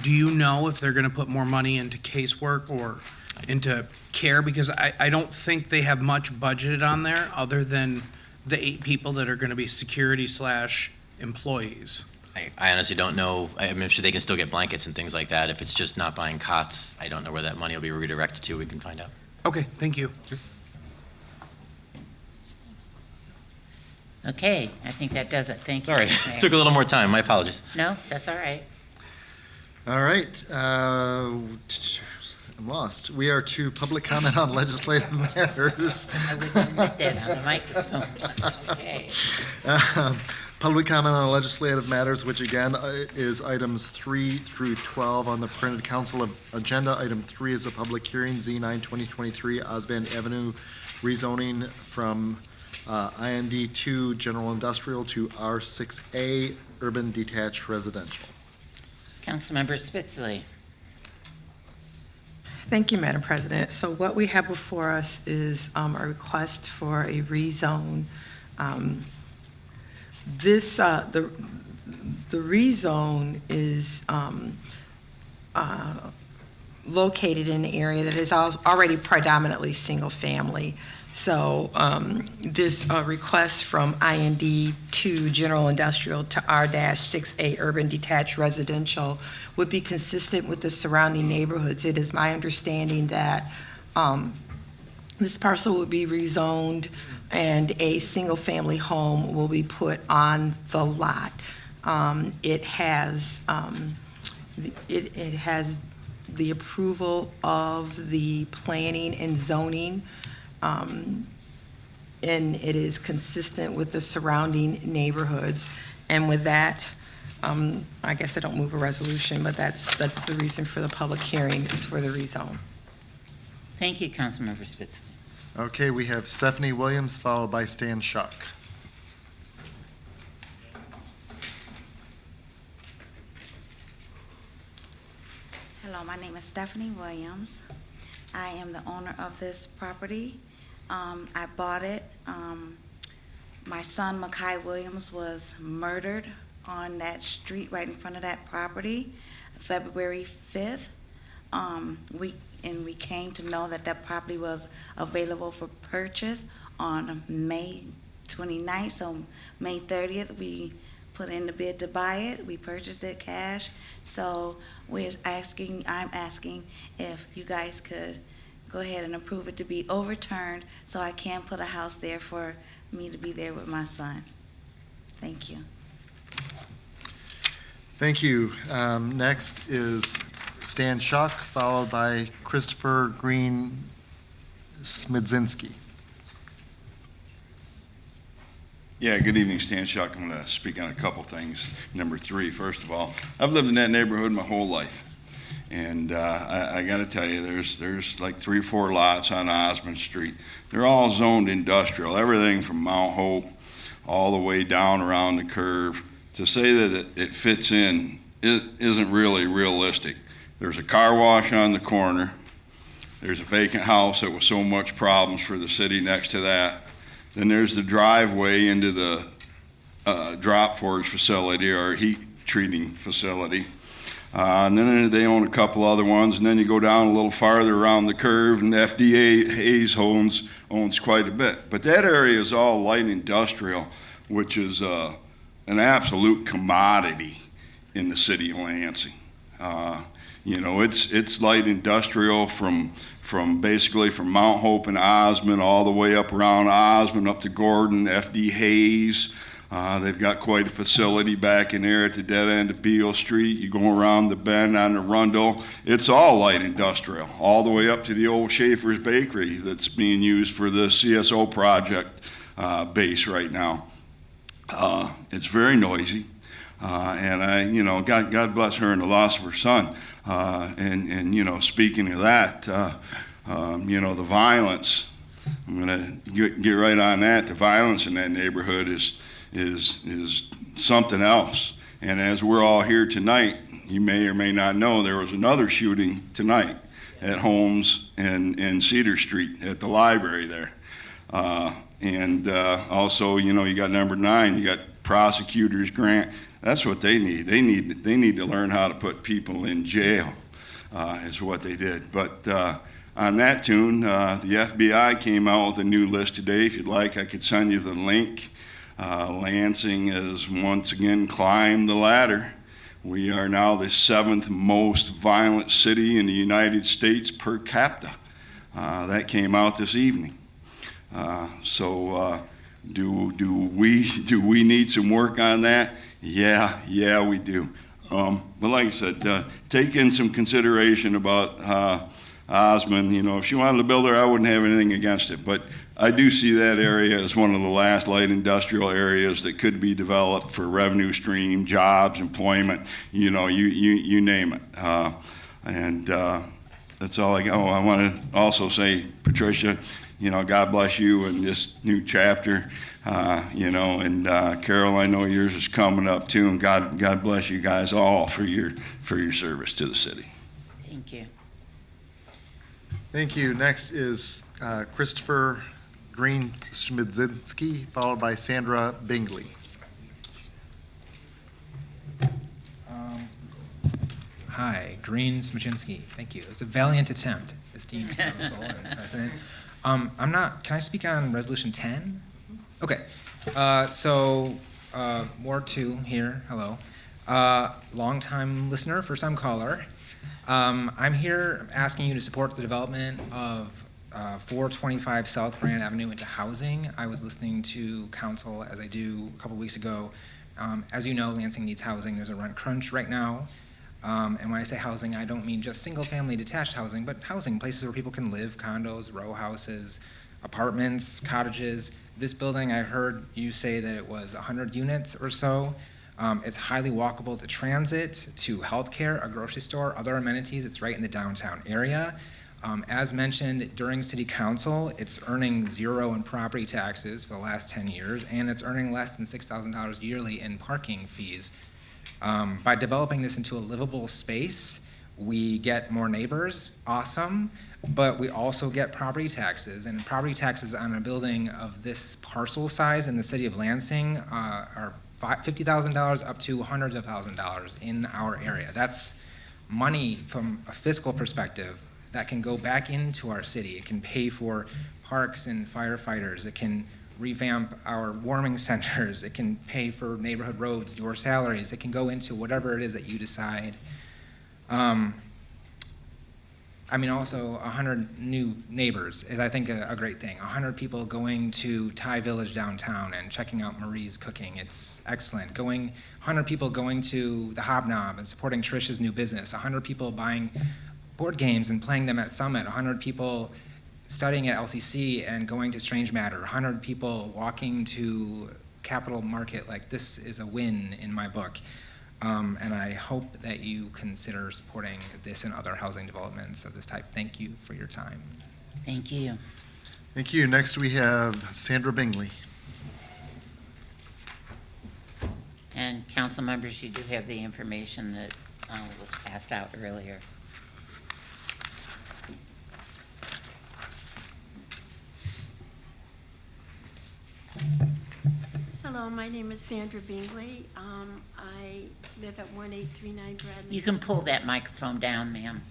do you know if they're going to put more money into casework or into care? Because I don't think they have much budgeted on there other than the 8 people that are going to be security/employees. I honestly don't know. I'm sure they can still get blankets and things like that. If it's just not buying cots, I don't know where that money will be redirected to. We can find out. Okay, thank you. Okay, I think that does it. Thank you. Sorry, it took a little more time. My apologies. No, that's all right. All right. I'm lost. We are to public comment on legislative matters. I wouldn't admit that on the microphone. Okay. Public comment on legislative matters, which again is items 3 through 12 on the printed council agenda. Item 3 is a public hearing, Z9 2023 Osband Avenue rezoning from IND 2 General Industrial to R6A Urban Detached Residential. Councilmember Spitzley. Thank you, Madam President. So what we have before us is a request for a rezone. The rezone is located in an area that is already predominantly single-family. So this request from IND 2 General Industrial to R-6A Urban Detached Residential would be consistent with the surrounding neighborhoods. It is my understanding that this parcel will be rezoned and a single-family home will be put on the lot. It has the approval of the planning and zoning, and it is consistent with the surrounding neighborhoods. And with that, I guess I don't move a resolution, but that's the reason for the public hearing, is for the rezone. Thank you, Councilmember Spitzley. Okay, we have Stephanie Williams followed by Stan Schuck. Hello, my name is Stephanie Williams. I am the owner of this property. I bought it. My son, Makai Williams, was murdered on that street right in front of that property, February 5th. We came to know that that property was available for purchase on May 29th. So May 30th, we put in the bid to buy it. We purchased it cash. So I'm asking if you guys could go ahead and approve it to be overturned so I can put a house there for me to be there with my son. Thank you. Thank you. Next is Stan Schuck, followed by Christopher Green Smidzinski. Yeah, good evening, Stan Schuck. I'm going to speak on a couple things. Number 3, first of all, I've lived in that neighborhood my whole life. And I got to tell you, there's like 3 or 4 lots on Osmond Street. They're all zoned industrial, everything from Mount Hope all the way down around the curve. To say that it fits in, it isn't really realistic. There's a car wash on the corner. There's a vacant house that was so much problems for the city next to that. Then there's the driveway into the drop forge facility or heat treating facility. And then they own a couple other ones. And then you go down a little farther around the curve and FDA Hayes owns quite a bit. But that area is all light industrial, which is an absolute commodity in the city of Lansing. It's light industrial from basically from Mount Hope and Osmond all the way up around Osmond up to Gordon, FD Hayes, They've got quite a facility back in there at the dead end of Beale Street. You go around the bend on the Rundle, it's all light industrial, all the way up to the old Schaefer's Bakery that's being used for the CSO project base right now. It's very noisy. And God bless her and the loss of her son. And speaking of that, the violence, I'm going to get right on that. The violence in that neighborhood is something else. And as we're all here tonight, you may or may not know there was another shooting tonight at Holmes and Cedar Street at the library there. Also, you got number 9, you got prosecutors grant. That's what they need. They need to learn how to put people in jail, is what they did. But on that tune, the FBI came out with a new list today. If you'd like, I could send you the link. Lansing has once again climbed the ladder. We are now the 7th most violent city in the United States per capita. That came out this evening. Do we need some work on that? Yeah, we do. But like I said, take in some consideration about Osmond. If she wanted to build her, I wouldn't have anything against it. But I do see that area as one of the last light industrial areas that could be developed for revenue stream, jobs, employment, you name it. That's all I got. Oh, I want to also say, Patricia, God bless you in this new chapter, and Carol, I know yours is coming up too, and God bless you guys all for your service to the city. Thank you. Thank you. Next is Christopher Green Schmidzinski, followed by Sandra Bingley. Hi, Green Smachinsky. Thank you. It's a valiant attempt, esteemed council and president. Can I speak on resolution 10? Okay. Ward 2 here. Hello. Long-time listener, first-time caller. I'm here asking you to support the development of 425 South Grand Avenue into housing. I was listening to council, as I do, a couple weeks ago. As you know, Lansing needs housing. There's a rent crunch right now. And when I say housing, I don't mean just single-family detached housing, but housing, places where people can live, condos, row houses, apartments, cottages. This building, I heard you say that it was 100 units or so. It's highly walkable to transit, to healthcare, a grocery store, other amenities. It's right in the downtown area. As mentioned during city council, it's earning 0 in property taxes for the last 10 years, and it's earning less than $6,000 yearly in parking fees. By developing this into a livable space, we get more neighbors, awesome, but we also get property taxes. And property taxes on a building of this parcel size in the city of Lansing are $50,000 up to hundreds of thousands of dollars in our area. That's money from a fiscal perspective that can go back into our city. It can pay for parks and firefighters. It can revamp our warming centers. It can pay for neighborhood roads, your salaries. It can go into whatever it is that you decide. Also 100 new neighbors is, I think, a great thing. 100 people going to Thai Village downtown and checking out Marie's cooking. It's excellent. 100 people going to the Hobnob and supporting Trish's new business. 100 people buying board games and playing them at Summit. 100 people studying at LCC and going to Strange Matter. 100 people walking to Capital Market. Like, this is a win in my book. And I hope that you consider supporting this and other housing developments of this type. Thank you for your time. Thank you. Thank you. Next we have Sandra Bingley. And council members, you do have the information that was passed out earlier. Hello, my name is Sandra Bingley. I live at 1839 Bradley. You can pull that microphone down, ma'am.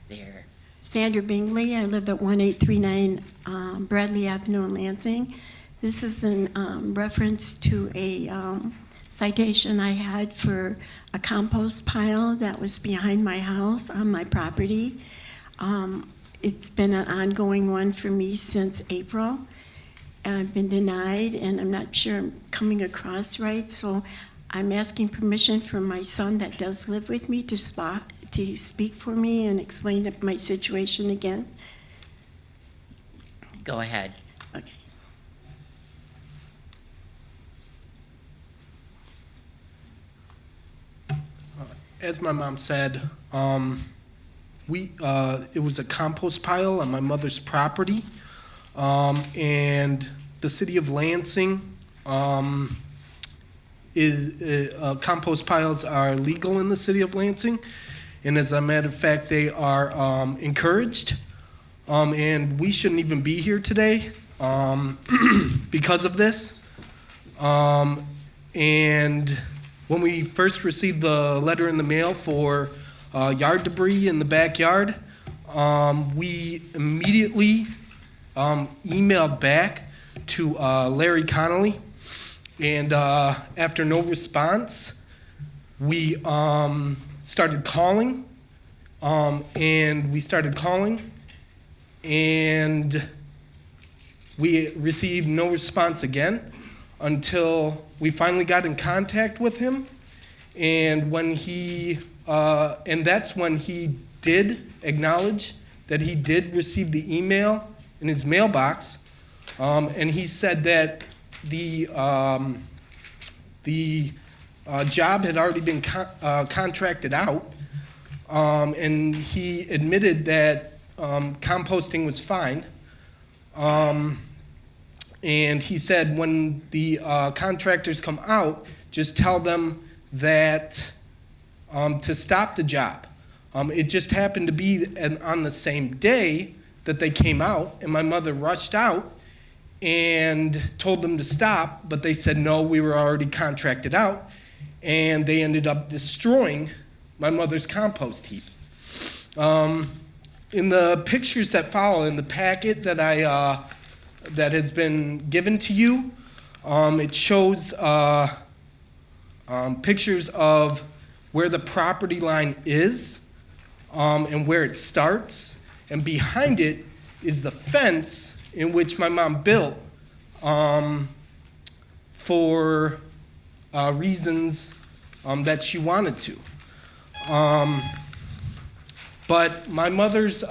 There. Sandra Bingley. I live at 1839 Bradley Avenue in Lansing. This is in reference to a citation I had for a compost pile that was behind my house on my property. It's been an ongoing one for me since April. I've been denied, and I'm not sure I'm coming across right, so I'm asking permission for my son that does live with me to speak for me and explain my situation again. Go ahead. Okay. As my mom said, it was a compost pile on my mother's property, and the city of Lansing compost piles are legal in the city of Lansing, and as a matter of fact, they are encouraged, and we shouldn't even be here today because of this. And when we first received the letter in the mail for yard debris in the backyard, we immediately emailed back to Larry Connolly, and after no response, we started calling, and we received no response again until we finally got in contact with him, and that's when he did acknowledge that he did receive the email in his mailbox, and he said that the job had already been contracted out, and he admitted that composting was fine. And he said when the contractors come out, just tell them that to stop the job. It just happened to be on the same day that they came out, and my mother rushed out and told them to stop, but they said no, we were already contracted out, and they ended up destroying my mother's compost heap. In the pictures that follow in the packet that that has been given to you, it shows pictures of where the property line is and where it starts, and behind it is the fence in which my mom built for reasons that she wanted to. But my mother's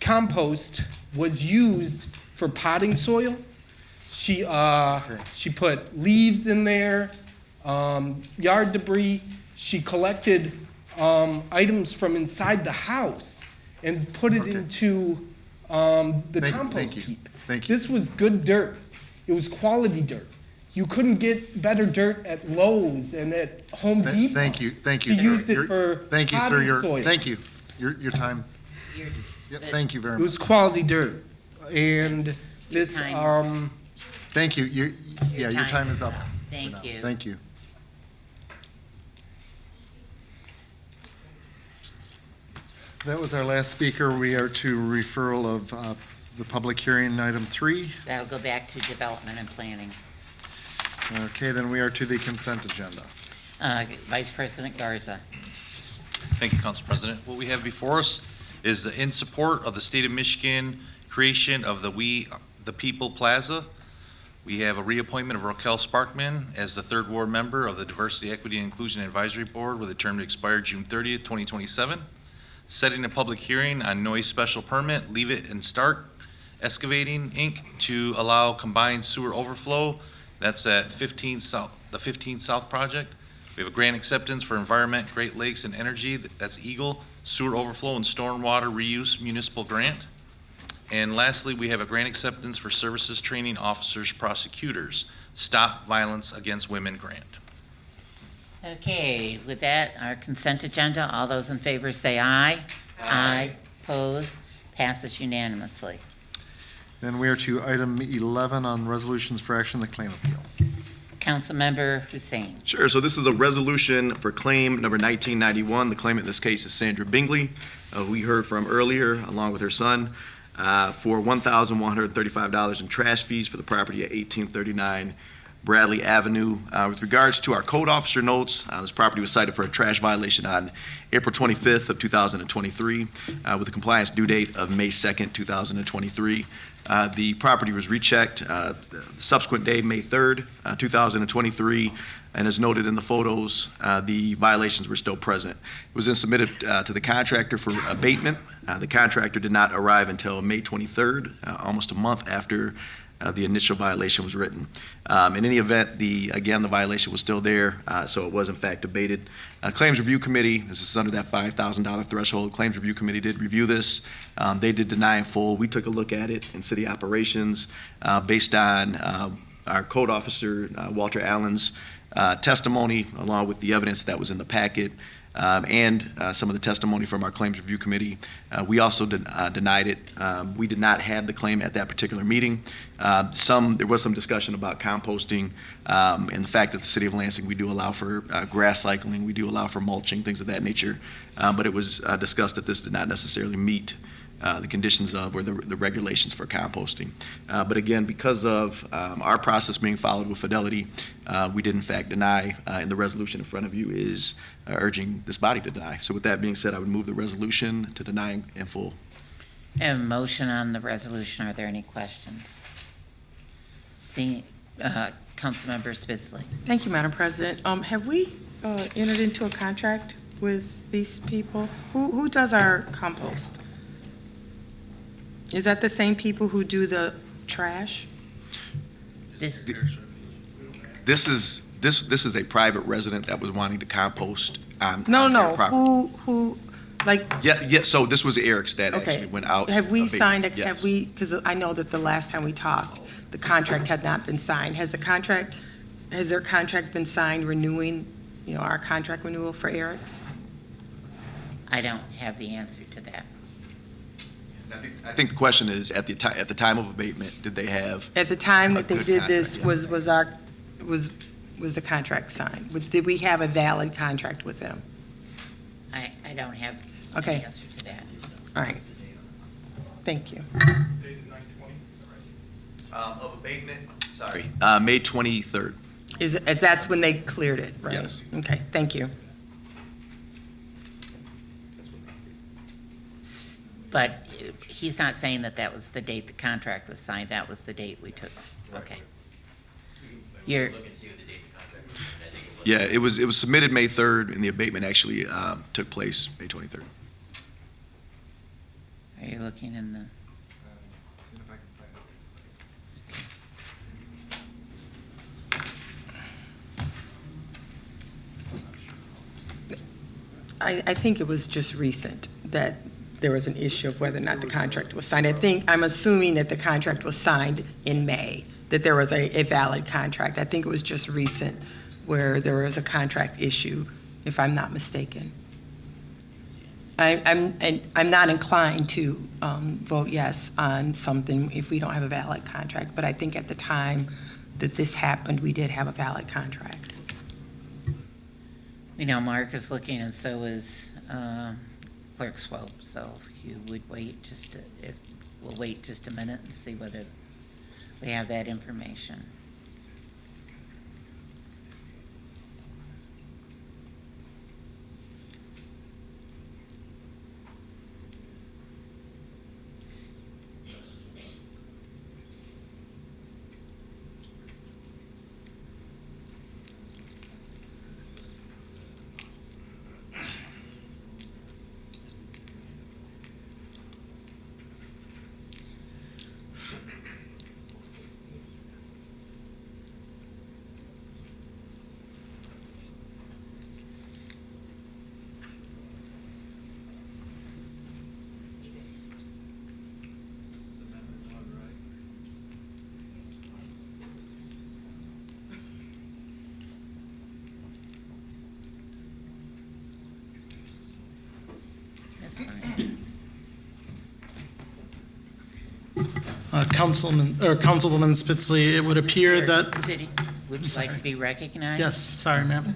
compost was used for potting soil. She put leaves in there, yard debris. She collected items from inside the house and put it into the compost heap. Thank you. This was good dirt. It was quality dirt. You couldn't get better dirt at Lowe's and at Home Depot. Thank you, She used it for potting soil. Thank you. Your time. Yep, thank you very It much. was quality dirt, and this. Thank you. Your time is up. Thank you. Thank you. That was our last speaker. We are to referral of the public hearing, item 3. That'll go back to development and planning. Okay, then we are to the consent agenda. Vice President Garza. Thank you, Council President. What we have before us is in support of the state of Michigan creation of the We the People Plaza. We have a reappointment of Raquel Sparkman as the 3rd Ward member of the Diversity, Equity, and Inclusion Advisory Board with a term to expire June 30th, 2027. Setting a public hearing on noise special permit, Leave It and Start Excavating, Inc. to allow combined sewer overflow. That's at 15 South, the 15 South project. We have a grant acceptance for Environment, Great Lakes, and Energy. That's Eagle Sewer Overflow and Stormwater Reuse Municipal Grant. And lastly, we have a grant acceptance for Services Training Officers Prosecutors, Stop Violence Against Women Grant. Okay, with that, our consent agenda, all those in favor say aye. Aye. Opposed? Passes unanimously. Then we are to item 11 on resolutions for action, the claim appeal. Councilmember Hussein. Sure. So this is a resolution for claim number 1991. The claimant in this case is Sandra Bingley, who we heard from earlier, along with her son, for $1,135 in trash fees for the property at 1839 Bradley Avenue. With regards to our code officer notes, this property was cited for a trash violation on April 25th of 2023, with a compliance due date of May 2nd, 2023. The property was rechecked the subsequent day, May 3rd, 2023, and as noted in the photos, the violations were still present. It was then submitted to the contractor for abatement. The contractor did not arrive until May 23rd, almost a month after the initial violation was written. In any event, again, the violation was still there, so it was in fact abated. Claims Review Committee, this is under that $5,000 threshold. Claims Review Committee did review this. They did deny in full. We took a look at it in city operations based on our code officer, Walter Allen's testimony, along with the evidence that was in the packet. And some of the testimony from our Claims Review Committee. We also denied it. We did not have the claim at that particular meeting. There was some discussion about composting and the fact that the City of Lansing, we do allow for grass cycling, we do allow for mulching, things of that nature. But it was discussed that this did not necessarily meet the conditions of or the regulations for composting. But again, because of our process being followed with fidelity, we did in fact deny, and the resolution in front of you is urging this body to deny. So with that being said, I would move the resolution to deny in full. I have a motion on the resolution. Are there any questions? Councilmember Spitzley. Thank you, Madam President. Have we entered into a contract with these people? Who does our compost? Is that the same people who do the trash? This is a private resident that was wanting to compost on No. their property. Who, like? Yeah, so this was Eric's that Okay. actually went out. Have we abated. signed, Yes. have we, because I know that the last time we talked, the contract had not been signed. Has their contract been signed renewing, our contract renewal for Eric's? I don't have the answer to that. I think the question is, at the time of abatement, did they have? At the time that they good did this, contract, was the contract signed? Did we have a valid contract with them? I don't have Okay. an answer to that. All right. Thank you. Of abatement? Sorry. May 23rd. That's when they cleared it, right? Yes. Okay, thank you. But he's not saying that was the date the contract was signed. That was the date we took. Okay. Yeah, it was submitted May 3rd, and the abatement actually took place May 23rd. Are you looking in the? I think it was just recent that there was an issue of whether or not the contract was signed. I'm assuming that the contract was signed in May, that there was a valid contract. I think it was just recent where there was a contract issue, if I'm not mistaken. I'm not inclined to vote yes on something if we don't have a valid contract, but I think at the time that this happened, we did have a valid contract. Mark is looking, and so is Clerk Swope. So if you would wait we'll wait just a minute and see whether we have that information. That's fine. Councilwoman Spitzley, it would appear that. City, would you like to be recognized? Yes, sorry, ma'am.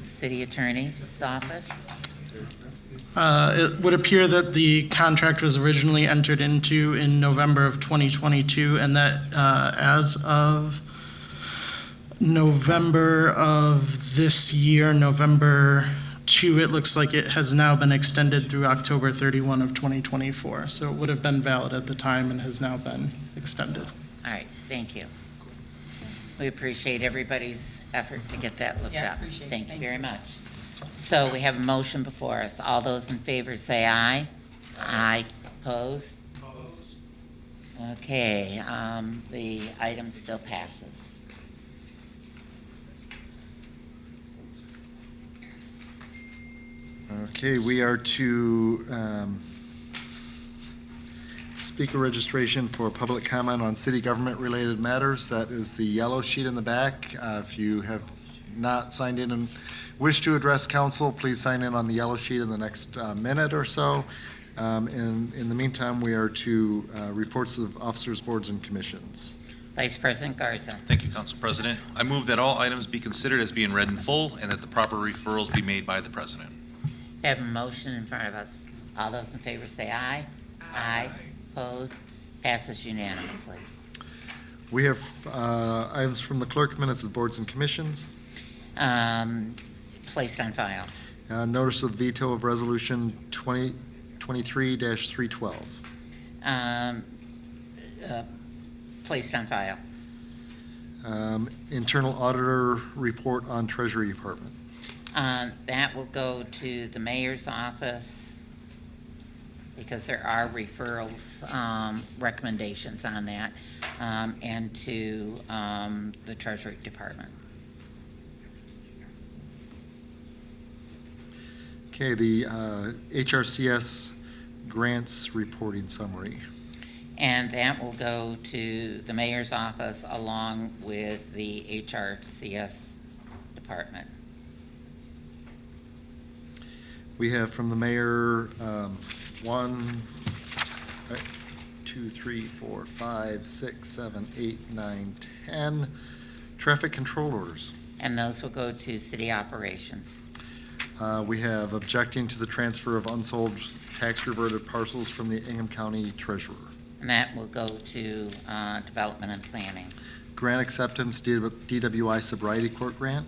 City Attorney's Office. It would appear that the contract was originally entered into in November of 2022, and that as of November of this year, November 2022, it looks like it has now been extended through October 31 of 2024. So it would have been valid at the time and has now been extended. All right, thank you. We appreciate everybody's effort to get that looked Yeah, up. appreciate it. Thank you Thank very much. So we have a motion before us. All those in favor say aye. Aye. Opposed? Okay, the item still passes. Okay, we are to speaker registration for public comment on city government-related matters. That is the yellow sheet in the back. If you have not signed in and wish to address council, please sign in on the yellow sheet in the next minute or so. In the meantime, we are to reports of officers, boards, and commissions. Vice President Garza. Thank you, Council President. I move that all items be considered as being read in full and that the proper referrals be made by the President. We have a motion in front of us. All those in favor say aye. Aye. Opposed? Passes unanimously. We have items from the clerk, minutes of boards and commissions. Placed on file. Notice of veto of resolution 2023-312. Placed on file. Internal auditor report on Treasury Department. That will go to the mayor's office because there are referrals, recommendations on that, and to the Treasury Department. Okay, the HRCS grants reporting summary. And that will go to the mayor's office along with the HRCS department. We have from the mayor, 1, 2, 3, 4, 5, 6, 7, 8, 9, 10 traffic control orders. And those will go to city operations. We have objecting to the transfer of unsold tax reverted parcels from the Ingham County Treasurer. And that will go to development and planning. Grant acceptance, DWI sobriety court grant.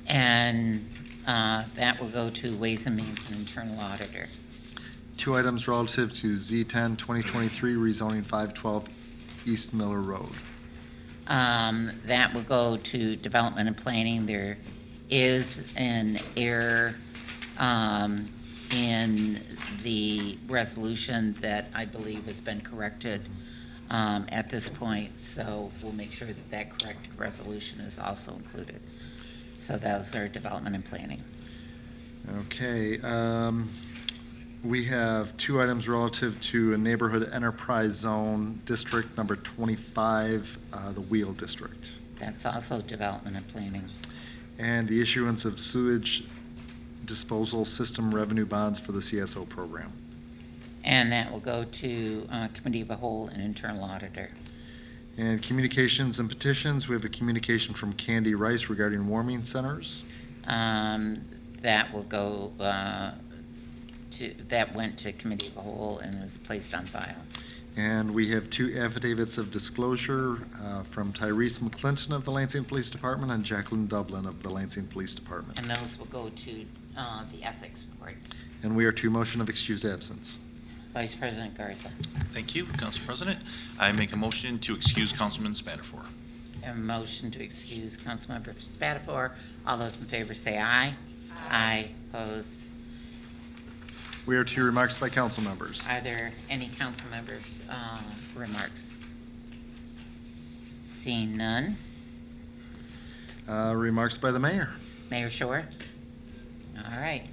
And that will go to Ways and Means and Internal Auditor. 2 items relative to Z10 2023 rezoning 512 East Miller Road. That will go to development and planning. There is an error in the resolution that I believe has been corrected at this point. So we'll make sure that that corrected resolution is also included. So those are development and planning. Okay. We have 2 items relative to a neighborhood enterprise zone district number 25, the Wheel District. That's also development and planning. And the issuance of sewage disposal system revenue bonds for the CSO program. And that will go to Committee of the Whole and Internal Auditor. And communications and petitions, we have a communication from Candy Rice regarding warming centers. That will go that went to Committee of the Whole and is placed on file. And we have 2 affidavits of disclosure from Tyrese McClinton of the Lansing Police Department and Jacqueline Dublin of the Lansing Police Department. And those will go to the Ethics Board. And we are to motion of excused absence. Vice President Garza. Thank you, Council President. I make a motion to excuse Councilman Spatafor. A motion to excuse Councilmember Spatafor. All those in favor say aye. Aye. Opposed? We are to remarks by council members. Are there any council members' remarks? Seeing none. Remarks by the mayor. Mayor Shore? All right.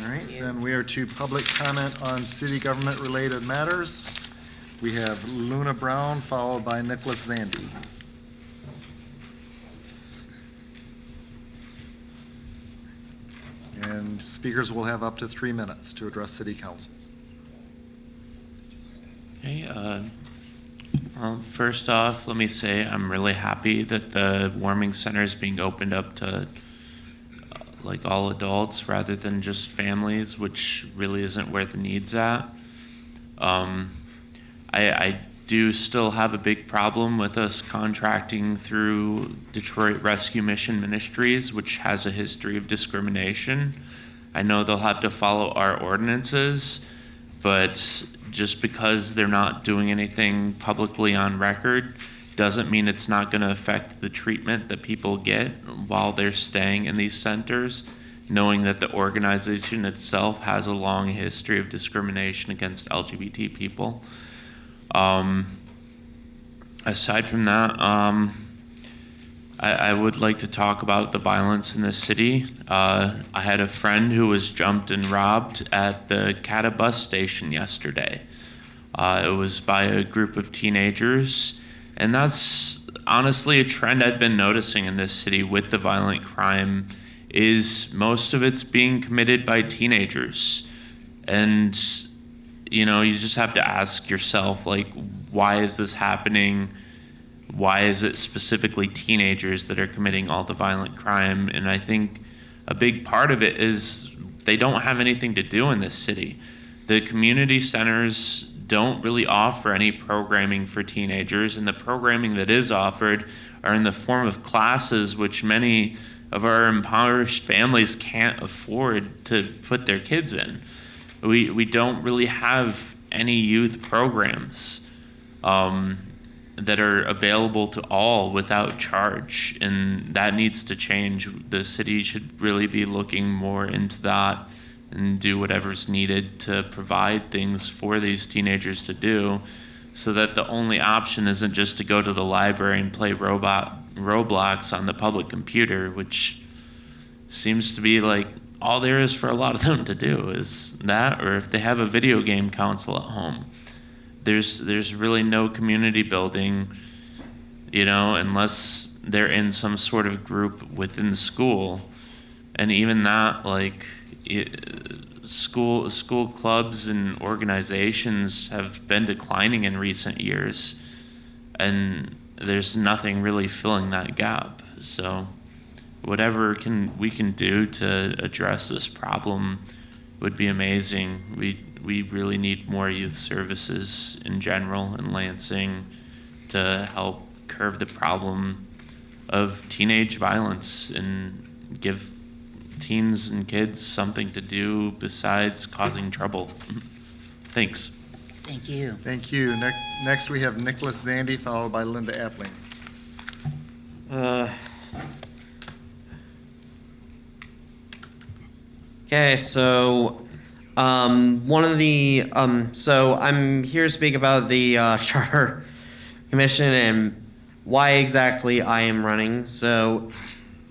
All right, then we are to public comment on city government-related matters. We have Luna Brown, followed by Nicholas Zandy. And speakers will have up to 3 minutes to address city council. Okay, well, first off, let me say I'm really happy that the warming center is being opened up to like all adults rather than just families, which really isn't where the need's at. I do still have a big problem with us contracting through Detroit Rescue Mission Ministries, which has a history of discrimination. I know they'll have to follow our ordinances, but just because they're not doing anything publicly on record doesn't mean it's not going to affect the treatment that people get while they're staying in these centers, knowing that the organization itself has a long history of discrimination against LGBT people. Aside from that, I would like to talk about the violence in the city. I had a friend who was jumped and robbed at the Cata bus station yesterday. It was by a group of teenagers, and that's honestly a trend I've been noticing in this city with the violent crime, is most of it's being committed by teenagers. And, you know, you just have to ask yourself, like, why is this happening? Why is it specifically teenagers that are committing all the violent crime? And I think a big part of it is they don't have anything to do in this city. The community centers don't really offer any programming for teenagers, and the programming that is offered are in the form of classes which many of our impoverished families can't afford to put their kids in. We don't really have any youth programs that are available to all without charge, and that needs to change. The city should really be looking more into that and do whatever's needed to provide things for these teenagers to do, so that the only option isn't just to go to the library and play Roblox on the public computer, which seems to be like all there is for a lot of them to do is that, or if they have a video game console at home. There's really no community building, you know, unless they're in some sort of group within the school. And even that, like, school clubs and organizations have been declining in recent years, and there's nothing really filling that gap. So whatever we can do to address this problem would be amazing. We really need more youth services in general in Lansing to help curb the problem of teenage violence and give teens and kids something to do besides causing trouble. Thanks. Thank you. Thank you. Next we have Nicholas Zandy, followed by Linda Appling. Okay, so one of the so I'm here to speak about the Charter Commission and why exactly I am running. So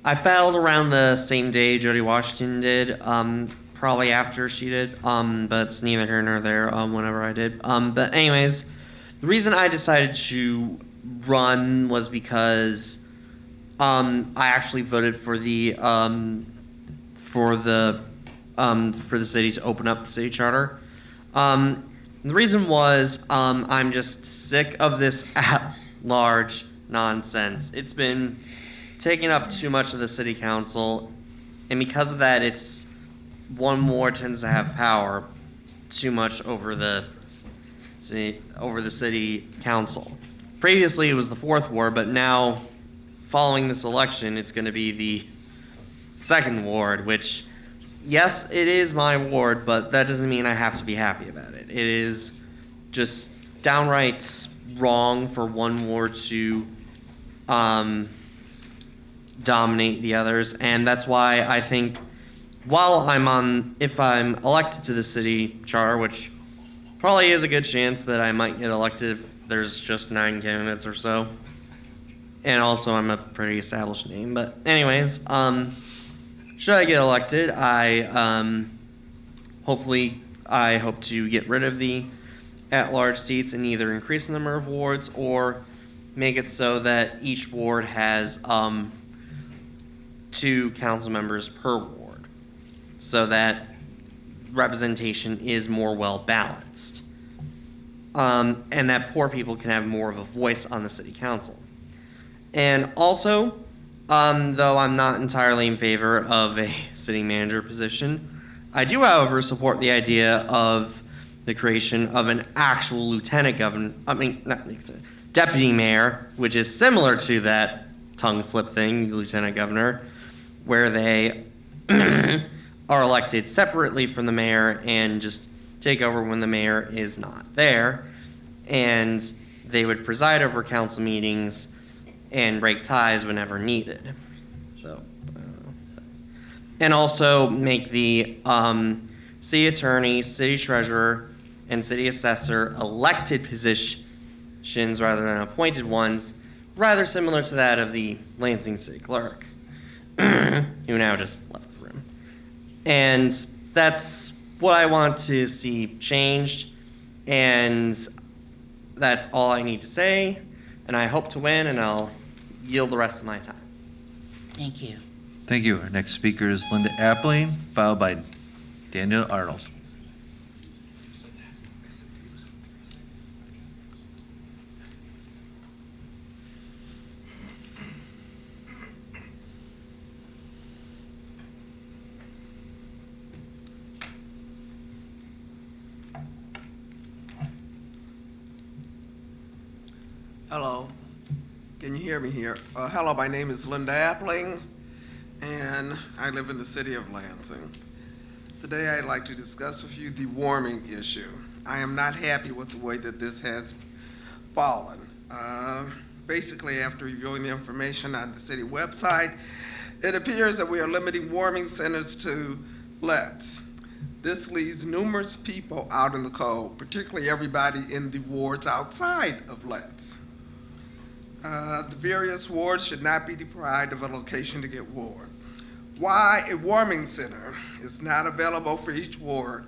I filed around the same day Jody Washington did, probably after she did, but it's neither here nor there, whenever I did. But anyways, the reason I decided to run was because I actually voted for the city to open up the city charter. The reason was I'm just sick of this at-large nonsense. It's been taking up too much of the city council, and because of that, it's one ward tends to have power too much over the city council. Previously, it was the fourth ward, but now, following this election, it's going to be the second ward, which, yes, it is my ward, but that doesn't mean I have to be happy about it. It is just downright wrong for one ward to dominate the others, and that's why I think if I'm elected to the city charter, which probably is a good chance that I might get elected if there's just 9 candidates or so, and also I'm a pretty established name, but anyways, should I get elected, I hope to get rid of the at-large seats and either increase the number of wards or make it so that each ward has 2 council members per ward, so that representation is more well balanced, and that poor people can have more of a voice on the city council. And also, though I'm not entirely in favor of a city manager position, I do, however, support the idea of the creation of an actual lieutenant governor, deputy mayor, which is similar to that tongue slip thing, lieutenant governor, where they are elected separately from the mayor and just take over when the mayor is not there. And they would preside over council meetings and break ties whenever needed. So, and also make the city attorney, city treasurer, and city assessor elected positions rather than appointed ones, rather similar to that of the Lansing city clerk, who now just left the room. And that's what I want to see changed, and that's all I need to say, and I hope to win, and I'll yield the rest of my time. Thank you. Thank you. Our next speaker is Linda Appling, followed by Daniel Arnold. Hello, can you hear me here? Hello, my name is Linda Appling, and I live in the city of Lansing. Today I'd like to discuss with you the warming issue. I am not happy with the way that this has fallen. Basically, after reviewing the information on the city website, it appears that we are limiting warming centers to lets. This leaves numerous people out in the cold, particularly everybody in the wards outside of lets. The various wards should not be deprived of a location to get warm. Why a warming center is not available for each ward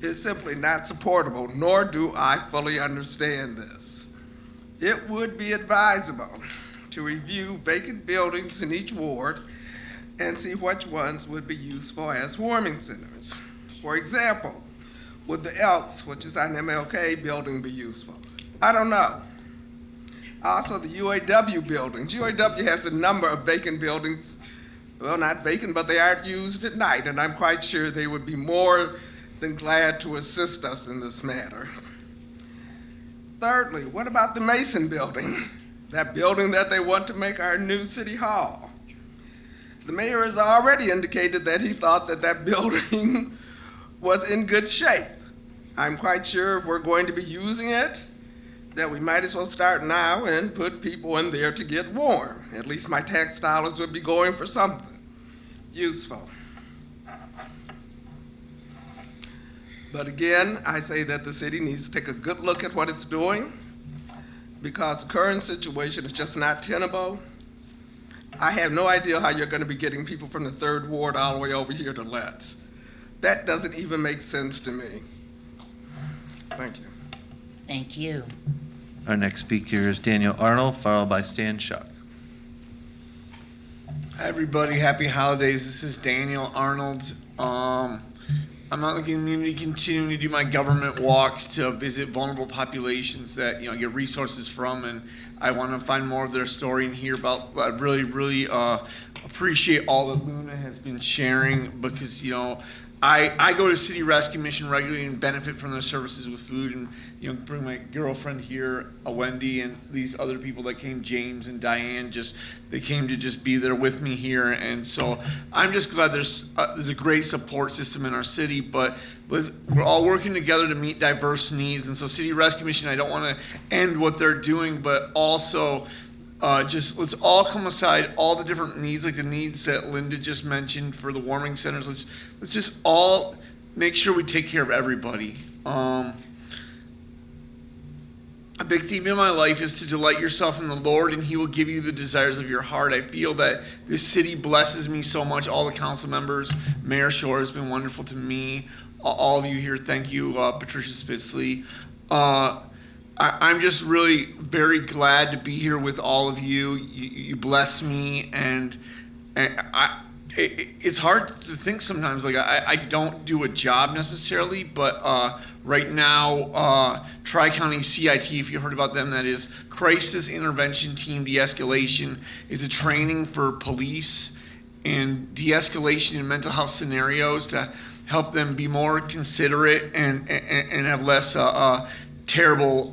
is simply not supportable, nor do I fully understand this. It would be advisable to review vacant buildings in each ward and see which ones would be useful as warming centers. For example, would the Elks, which is an MLK building, be useful? I don't know. Also, the UAW buildings. UAW has a number of vacant buildings, well, not vacant, but they aren't used at night, and I'm quite sure they would be more than glad to assist us in this matter. Thirdly, what about the Mason building? That building that they want to make our new city hall. The mayor has already indicated that he thought that that building was in good shape. I'm quite sure if we're going to be using it, that we might as well start now and put people in there to get warm. At least my tax dollars would be going for something useful. But again, I say that the city needs to take a good look at what it's doing, because the current situation is just not tenable. I have no idea how you're going to be getting people from the 3rd Ward all the way over here to Letts. That doesn't even make sense to me. Thank you. Thank you. Our next speaker is Daniel Arnold, followed by Stan Schuck. Hi, everybody. Happy holidays. This is Daniel Arnold. I'm out in the community continuing to do my government walks to visit vulnerable populations that, I get resources from, and I want to find more of their story and hear about. I really appreciate all that Luna has been sharing, because, I go to City Rescue Mission regularly and benefit from their services with food, and bring my girlfriend here, Wendy, and these other people that came, James and Diane. They came to just be there with me here, and so I'm just glad there's a great support system in our city. But we're all working together to meet diverse needs, and so City Rescue Mission, I don't want to end what they're doing, but also. Let's all come aside all the different needs, like the needs that Linda just mentioned for the warming centers. Let's just all make sure we take care of everybody. A big theme in my life is to delight yourself in the Lord, and He will give you the desires of your heart. I feel that this city blesses me so much. All the council members, Mayor Shore has been wonderful to me. All of you here, thank you, Patricia Spitzley. I'm just really very glad to be here with all of you. You bless me, and it's hard to think sometimes. Like I don't do a job necessarily, but right now, Tri-County CIT, if you heard about them, that is Crisis Intervention Team De-Escalation, is a training for police and de-escalation in mental health scenarios to help them be more considerate and have less terrible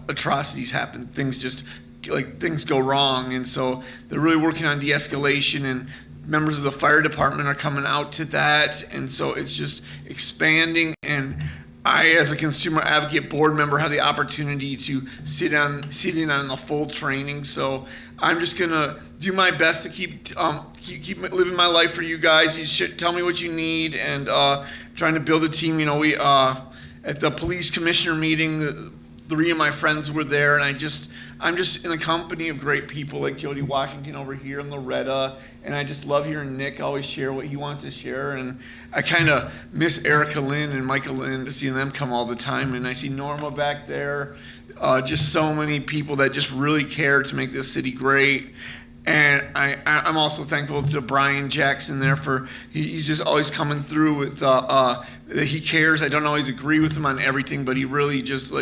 atrocities happen. Things go wrong, and so they're really working on de-escalation, and members of the fire department are coming out to that, and so it's just expanding. And I, as a consumer advocate board member, have the opportunity to sit in on the full training. So I'm just gonna do my best to keep living my life for you guys. You should tell me what you need, and trying to build a team. You know, we at the police commissioner meeting, 3 of my friends were there, and I'm just in a company of great people like Jody Washington over here and Loretta, and I just love hearing Nick always share what he wants to share, and I kind of miss Erica Lynn and Michael Lynn, seeing them come all the time, and I see Norma back there, just so many people that just really care to make this city great. And I'm also thankful to Brian Jackson there for he's just always coming through with he cares. I don't always agree with him on everything, but he really just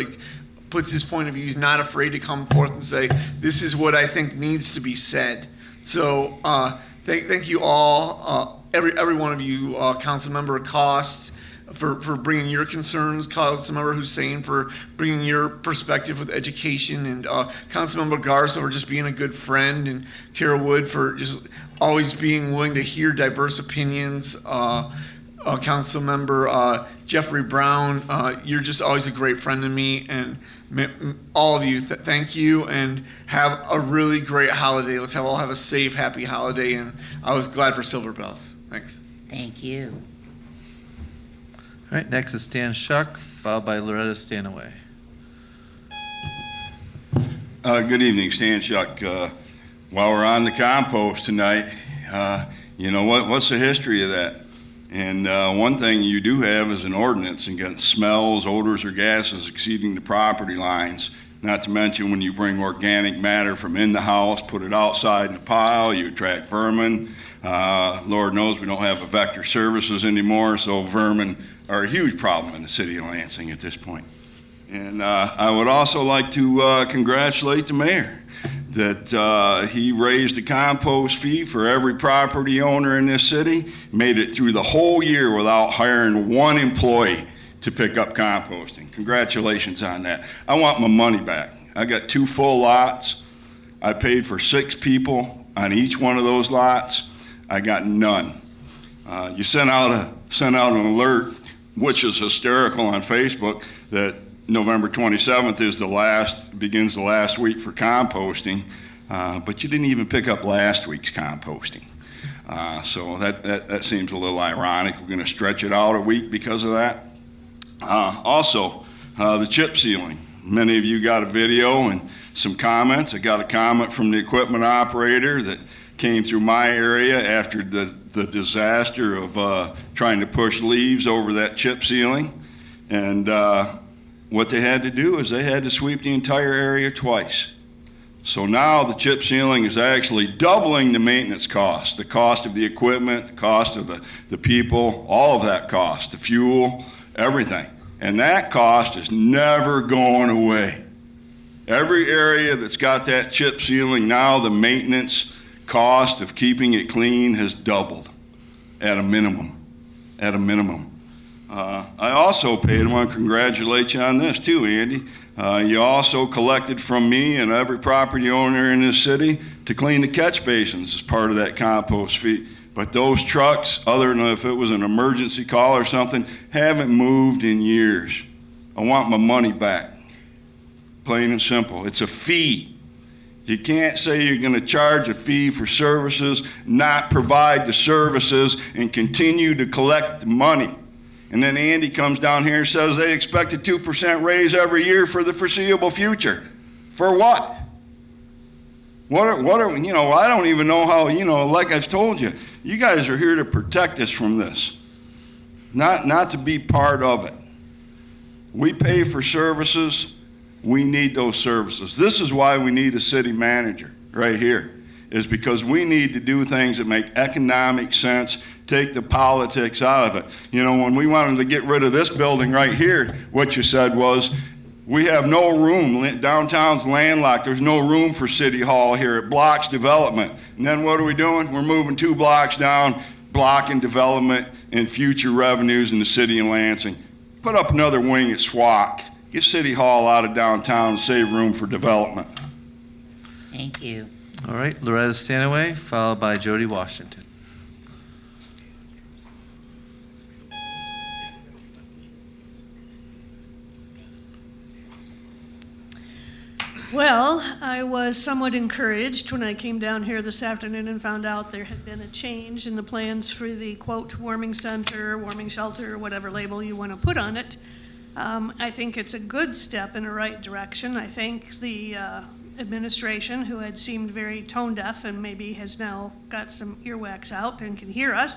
puts his point of view. He's not afraid to come forth and say, this is what I think needs to be said. So thank you all, every one of you, Councilmember Cost, for bringing your concerns, Councilmember Hussein for bringing your perspective with education, and Councilmember Garza for just being a good friend, and Kara Wood for just always being willing to hear diverse opinions. Councilmember Jeffrey Brown, you're just always a great friend to me, and all of you, thank you, and have a really great holiday. Let's all have a safe, happy holiday, and I was glad for Silver Bells. Thanks. Thank you. All right, next is Stan Shuck, followed by Loretta Stanaway. Good evening, Stan Shuck. While we're on the compost tonight, you know, what's the history of that? And one thing you do have is an ordinance against smells, odors, or gases exceeding the property lines. Not to mention when you bring organic matter from in the house, put it outside in a pile, you attract vermin. Lord knows we don't have a vector services anymore, so vermin are a huge problem in the city of Lansing at this point. And I would also like to congratulate the mayor that he raised the compost fee for every property owner in this city, made it through the whole year without hiring one employee to pick up composting. Congratulations on that. I want my money back. I got 2 full lots. I paid for 6 people on each one of those lots. I got none. You sent out an alert, which is hysterical on Facebook, that November 27th begins the last week for composting, but you didn't even pick up last week's composting. So that seems a little ironic. We're going to stretch it out a week because of that. Also, the chip sealing. Many of you got a video and some comments. I got a comment from the equipment operator that came through my area after the disaster of trying to push leaves over that chip sealing. And what they had to do is they had to sweep the entire area twice. So now the chip sealing is actually doubling the maintenance cost, the cost of the equipment, the cost of the people, all of that cost, the fuel, everything. And that cost is never going away. Every area that's got that chip sealing now, the maintenance cost of keeping it clean has doubled at a minimum, I also paid, I want to congratulate you on this too, Andy. You also collected from me and every property owner in this city to clean the catch basins as part of that compost fee. But those trucks, other than if it was an emergency call or something, haven't moved in years. I want my money back. Plain and simple. It's a fee. You can't say you're going to charge a fee for services, not provide the services, and continue to collect the money. And then Andy comes down here and says they expect a 2% raise every year for the foreseeable future. For what? What are, you know, I don't even know how, you know, like I've told you, you guys are here to protect us from this, not to be part of it. We pay for services. We need those services. This is why we need a city manager right here, is because we need to do things that make economic sense, take the politics out of it. You know, when we wanted to get rid of this building right here, what you said was, We have no room. Downtown's landlocked. There's no room for City Hall here. It blocks development. And then what are we doing? We're moving 2 blocks down, blocking development and future revenues in the city of Lansing. Put up another wing at SWAC. Get City Hall out of downtown and save room for development. Thank you. All right, Loretta Stanaway, followed by Jody Washington. Well, I was somewhat encouraged when I came down here this afternoon and found out there had been a change in the plans for the quote warming center, warming shelter, whatever label you want to put on it. I think it's a good step in the right direction. I thank the administration, who had seemed very tone deaf and maybe has now got some earwax out and can hear us.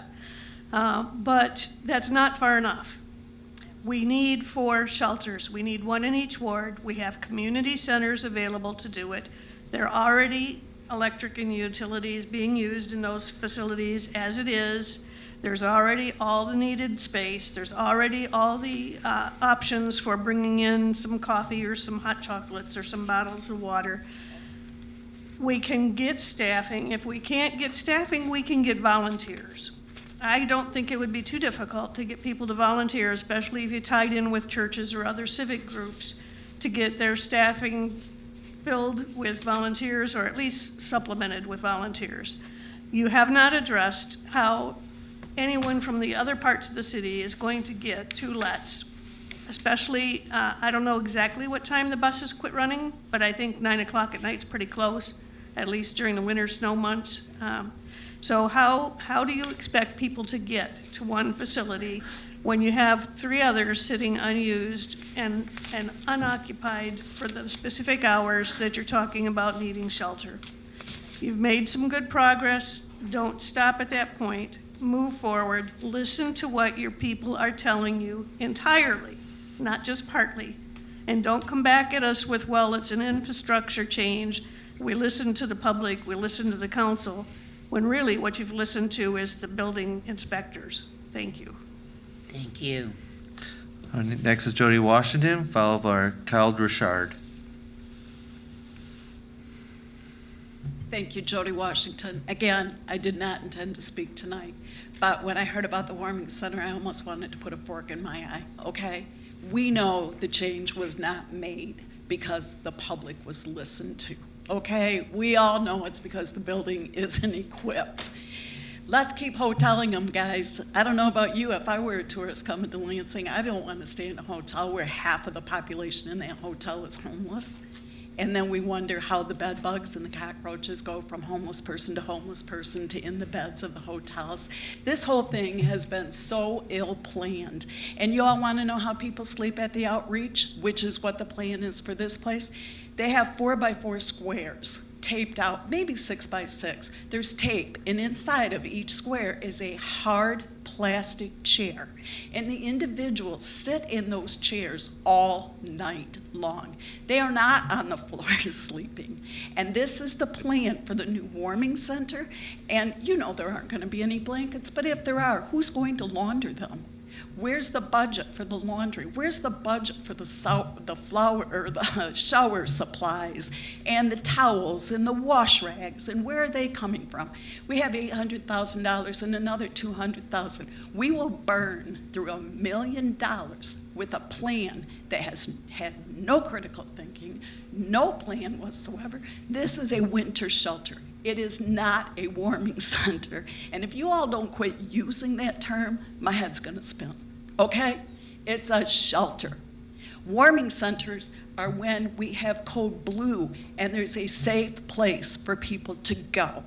But that's not far enough. We need 4 shelters. We need 1 in each ward. We have community centers available to do it. There are already electric and utilities being used in those facilities as it is. There's already all the needed space. There's already all the options for bringing in some coffee or some hot chocolates or some bottles of water. We can get staffing. If we can't get staffing, we can get volunteers. I don't think it would be too difficult to get people to volunteer, especially if you tied in with churches or other civic groups, to get their staffing filled with volunteers or at least supplemented with volunteers. You have not addressed how anyone from the other parts of the city is going to get to lets, especially, I don't know exactly what time the buses quit running, but I think 9 o'clock at night's pretty close, at least during the winter snow months. So how do you expect people to get to one facility when you have 3 others sitting unused and unoccupied for the specific hours that you're talking about needing shelter? You've made some good progress. Don't stop at that point. Move forward. Listen to what your people are telling you entirely, not just partly. And don't come back at us with, well, it's an infrastructure change. We listen to the public, we listen to the council, when really what you've listened to is the building inspectors. Thank you. Thank you. All right, next is Jody Washington, followed by Kyle Richard. Thank you, Jody Washington. Again, I did not intend to speak tonight, but when I heard about the warming center, I almost wanted to put a fork in my eye, okay? We know the change was not made because the public was listened to. Okay, we all know it's because the building isn't equipped. Let's keep hoteling them, guys. I don't know about you, if I were a tourist coming to Lansing, I don't want to stay in a hotel where half of the population in that hotel is homeless. And then we wonder how the bed bugs and the cockroaches go from homeless person to in the beds of the hotels. This whole thing has been so ill-planned. And you all want to know how people sleep at the outreach, which is what the plan is for this place? They have 4x4 squares taped out, maybe 6x6. There's tape, and inside of each square is a hard plastic chair. And the individuals sit in those chairs all night long. They are not on the floor sleeping. And this is the plan for the new warming center. And you know there aren't going to be any blankets, but if there are, who's going to launder them? Where's the budget for the laundry? Where's the budget for the shower supplies and the towels and the wash rags? And where are they coming from? We have $800,000 and another $200,000. We will burn through $1 million with a plan that has had no critical thinking, no plan whatsoever. This is a winter shelter. It is not a warming center. And if you all don't quit using that term, my head's gonna spin, okay? It's a shelter. Warming centers are when we have code blue and there's a safe place for people to go.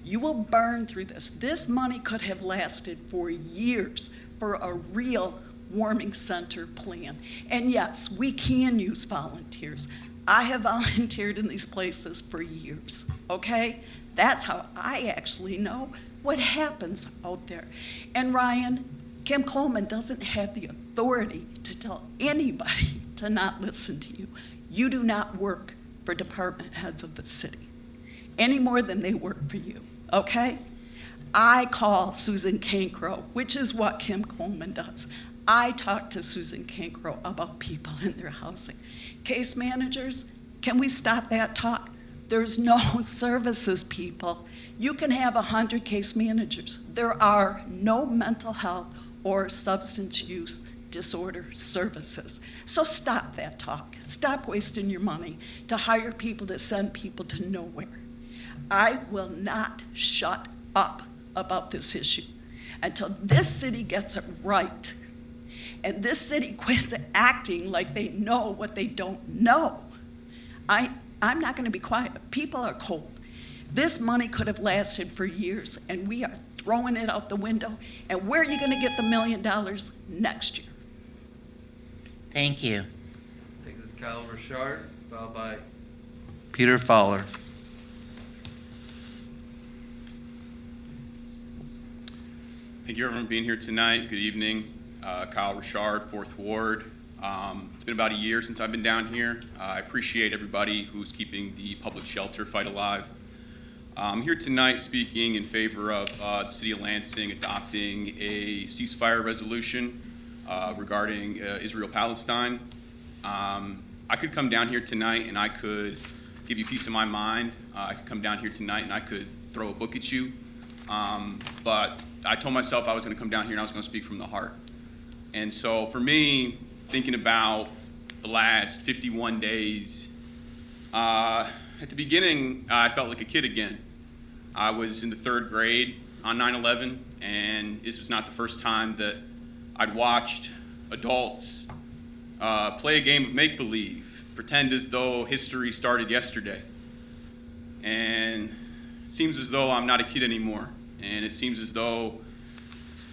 You will burn through this. This money could have lasted for years for a real warming center plan. And yes, we can use volunteers. I have volunteered in these places for years, okay? That's how I actually know what happens out there. And Ryan, Kim Coleman doesn't have the authority to tell anybody to not listen to you. You do not work for department heads of the city any more than they work for you, okay? I call Susan Cancro, which is what Kim Coleman does. I talked to Susan Cankro about people in their housing. Case managers, can we stop that talk? There's no services, people. You can have 100 case managers. There are no mental health or substance use disorder services. So stop that talk. Stop wasting your money to hire people to send people to nowhere. I will not shut up about this issue until this city gets it right. And this city quits acting like they know what they don't know. I'm not going to be quiet. People are cold. This money could have lasted for years, and we are throwing it out the window. And where are you going to get the $1 million next year? Thank you. Next is Kyle Richard, followed by Peter Fowler. Thank you everyone for being here tonight. Good evening. Kyle Richard, 4th Ward. It's been about a year since I've been down here. I appreciate everybody who's keeping the public shelter fight alive. I'm here tonight speaking in favor of the City of Lansing adopting a ceasefire resolution regarding Israel-Palestine. I could come down here tonight and I could give you peace of my mind. I could come down here tonight and I could throw a book at you. But I told myself I was going to come down here and I was going to speak from the heart. And so for me, thinking about the last 51 days, at the beginning, I felt like a kid again. I was in the 3rd grade on 9/11, and this was not the first time that I'd watched adults play a game of make-believe, pretend as though history started yesterday. And it seems as though I'm not a kid anymore, and it seems as though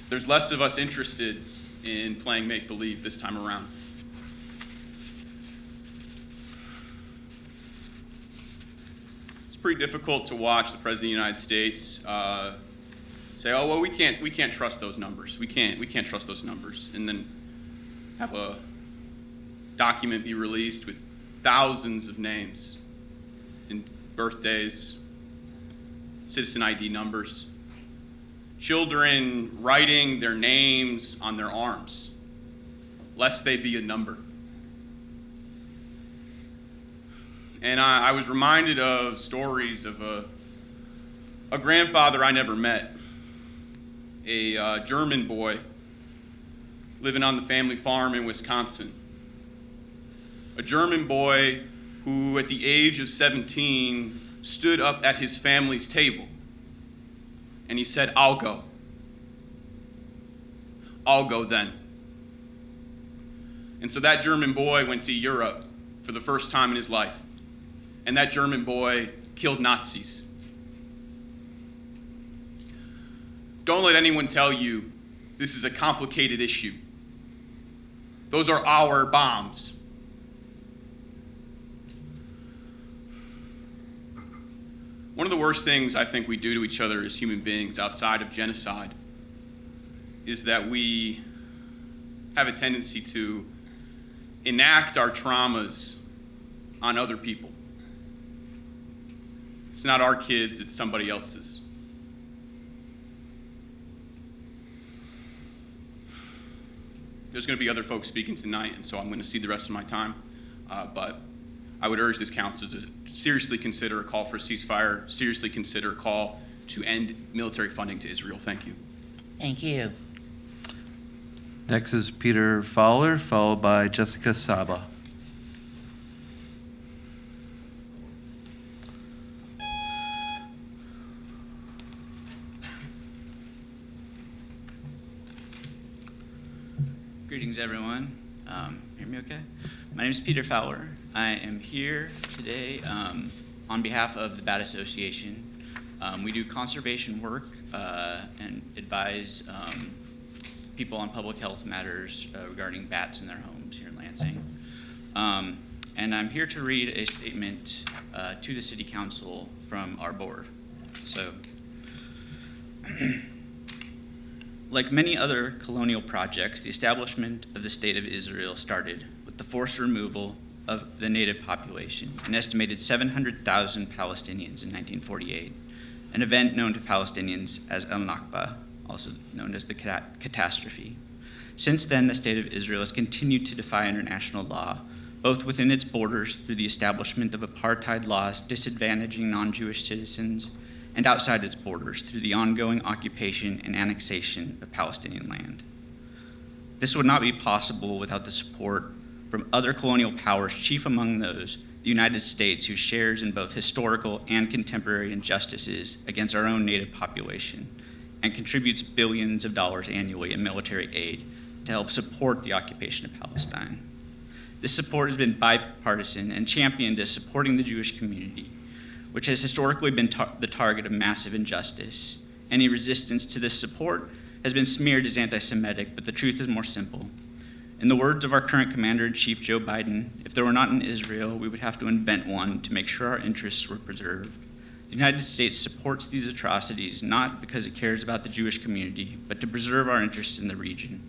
there's less of us interested in playing make-believe this time around. It's pretty difficult to watch the President of the United States say, "Oh well, we can't trust those numbers. We can't trust those numbers," and then have a document be released with thousands of names and birthdays, citizen ID numbers, children writing their names on their arms, lest they be a number. And I was reminded of stories of a grandfather I never met, a German boy living on the family farm in Wisconsin. A German boy who, at the age of 17, stood up at his family's table and he said, "I'll go. I'll go then." And so that German boy went to Europe for the first time in his life. And that German boy killed Nazis. Don't let anyone tell you this is a complicated issue. Those are our bombs. One of the worst things I think we do to each other as human beings outside of genocide is that we have a tendency to enact our traumas on other people. It's not our kids, it's somebody else's. There's going to be other folks speaking tonight, and so I'm going to cede the rest of my time. But I would urge this council to seriously consider a call for a ceasefire, seriously consider a call to end military funding to Israel. Thank you. Thank you. Next is Peter Fowler, followed by Jessica Saba. Greetings, everyone. Hear me okay? My name is Peter Fowler. I am here today on behalf of the Bat Association. We do conservation work and advise people on public health matters regarding bats in their homes here in Lansing. And I'm here to read a statement to the City Council from our board. So, like many other colonial projects, the establishment of the State of Israel started with the forced removal of the native population, an estimated 700,000 Palestinians in 1948, an event known to Palestinians as El Nakba, also known as the catastrophe. Since then, the State of Israel has continued to defy international law, both within its borders through the establishment of apartheid laws disadvantaging non-Jewish citizens, and outside its borders through the ongoing occupation and annexation of Palestinian land. This would not be possible without the support from other colonial powers, chief among those the United States, who shares in both historical and contemporary injustices against our own native population and contributes billions of dollars annually in military aid to help support the occupation of Palestine. This support has been bipartisan and championed as supporting the Jewish community, which has historically been the target of massive injustice. Any resistance to this support has been smeared as anti-Semitic, but the truth is more simple. In the words of our current Commander-in-Chief, Joe Biden, if there were not an Israel, we would have to invent one to make sure our interests were preserved. The United States supports these atrocities not because it cares about the Jewish community, but to preserve our interests in the region.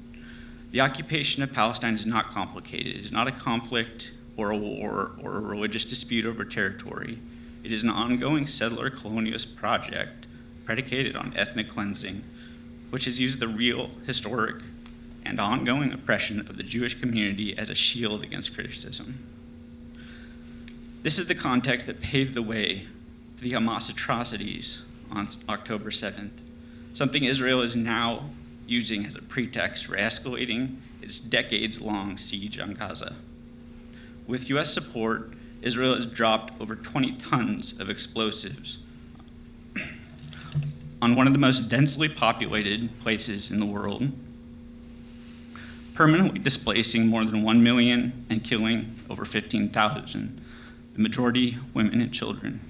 The occupation of Palestine is not complicated. It is not a conflict or a war or a religious dispute over territory. It is an ongoing settler colonialist project predicated on ethnic cleansing, which has used the real, historic, and ongoing oppression of the Jewish community as a shield against criticism. This is the context that paved the way for the Hamas atrocities on October 7th, something Israel is now using as a pretext for escalating its decades-long siege on Gaza. With U.S. support, Israel has dropped over 20 tons of explosives on one of the most densely populated places in the world, permanently displacing more than 1 million and killing over 15,000, the majority women and children.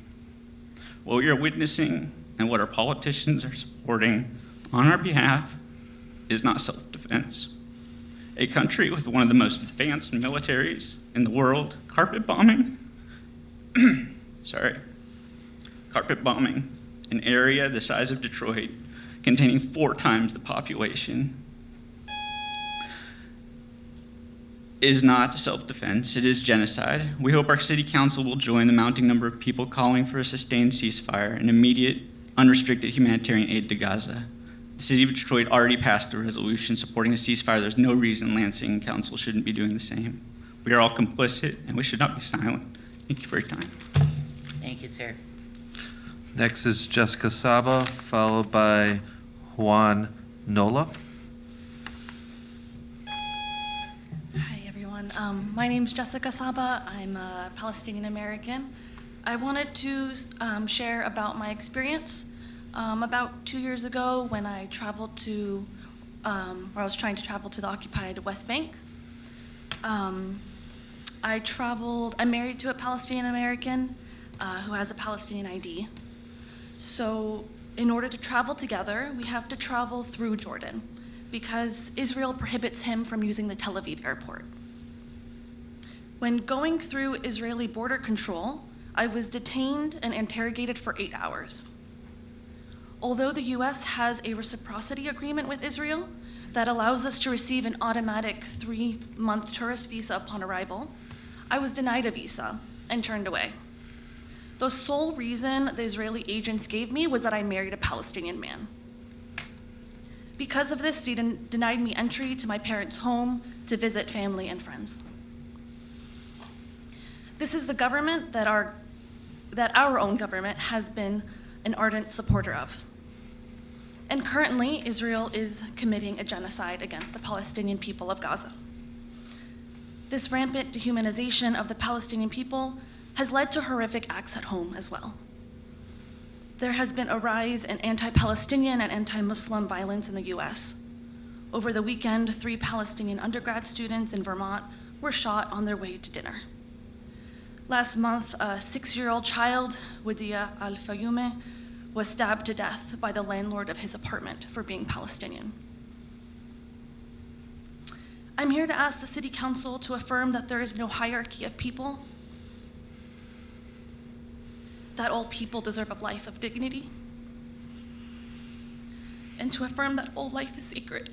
What we are witnessing and what our politicians are supporting on our behalf is not self-defense. A country with one of the most advanced militaries in the world, carpet bombing an area the size of Detroit, containing 4 times the population, is not self-defense, it is genocide. We hope our city council will join the mounting number of people calling for a sustained ceasefire and immediate, unrestricted humanitarian aid to Gaza. The city of Detroit already passed a resolution supporting a ceasefire. There's no reason Lansing Council shouldn't be doing the same. We are all complicit, and we should not be silent. Thank you for your time. Thank you, sir. Next is Jessica Saba, followed by Juan Nola. Hi, everyone. My name's Jessica Saba. I'm a Palestinian American. I wanted to share about my experience. About 2 years ago, when I traveled to, where I was trying to travel to the occupied West Bank, I'm married to a Palestinian American who has a Palestinian ID. So in order to travel together, we have to travel through Jordan because Israel prohibits him from using the Tel Aviv airport. When going through Israeli border control, I was detained and interrogated for 8 hours. Although the US has a reciprocity agreement with Israel that allows us to receive an automatic 3-month tourist visa upon arrival, I was denied a visa and turned away. The sole reason the Israeli agents gave me was that I married a Palestinian man. Because of this, they denied me entry to my parents' home to visit family and friends. This is the government that our own government has been an ardent supporter of. And currently, Israel is committing a genocide against the Palestinian people of Gaza. This rampant dehumanization of the Palestinian people has led to horrific acts at home as well. There has been a rise in anti-Palestinian and anti-Muslim violence in the US. Over the weekend, 3 Palestinian undergrad students in Vermont were shot on their way to dinner. Last month, a 6-year-old child, Wadia Al-Fayoume, was stabbed to death by the landlord of his apartment for being Palestinian. I'm here to ask the City Council to affirm that there is no hierarchy of people, that all people deserve a life of dignity, and to affirm that all life is sacred.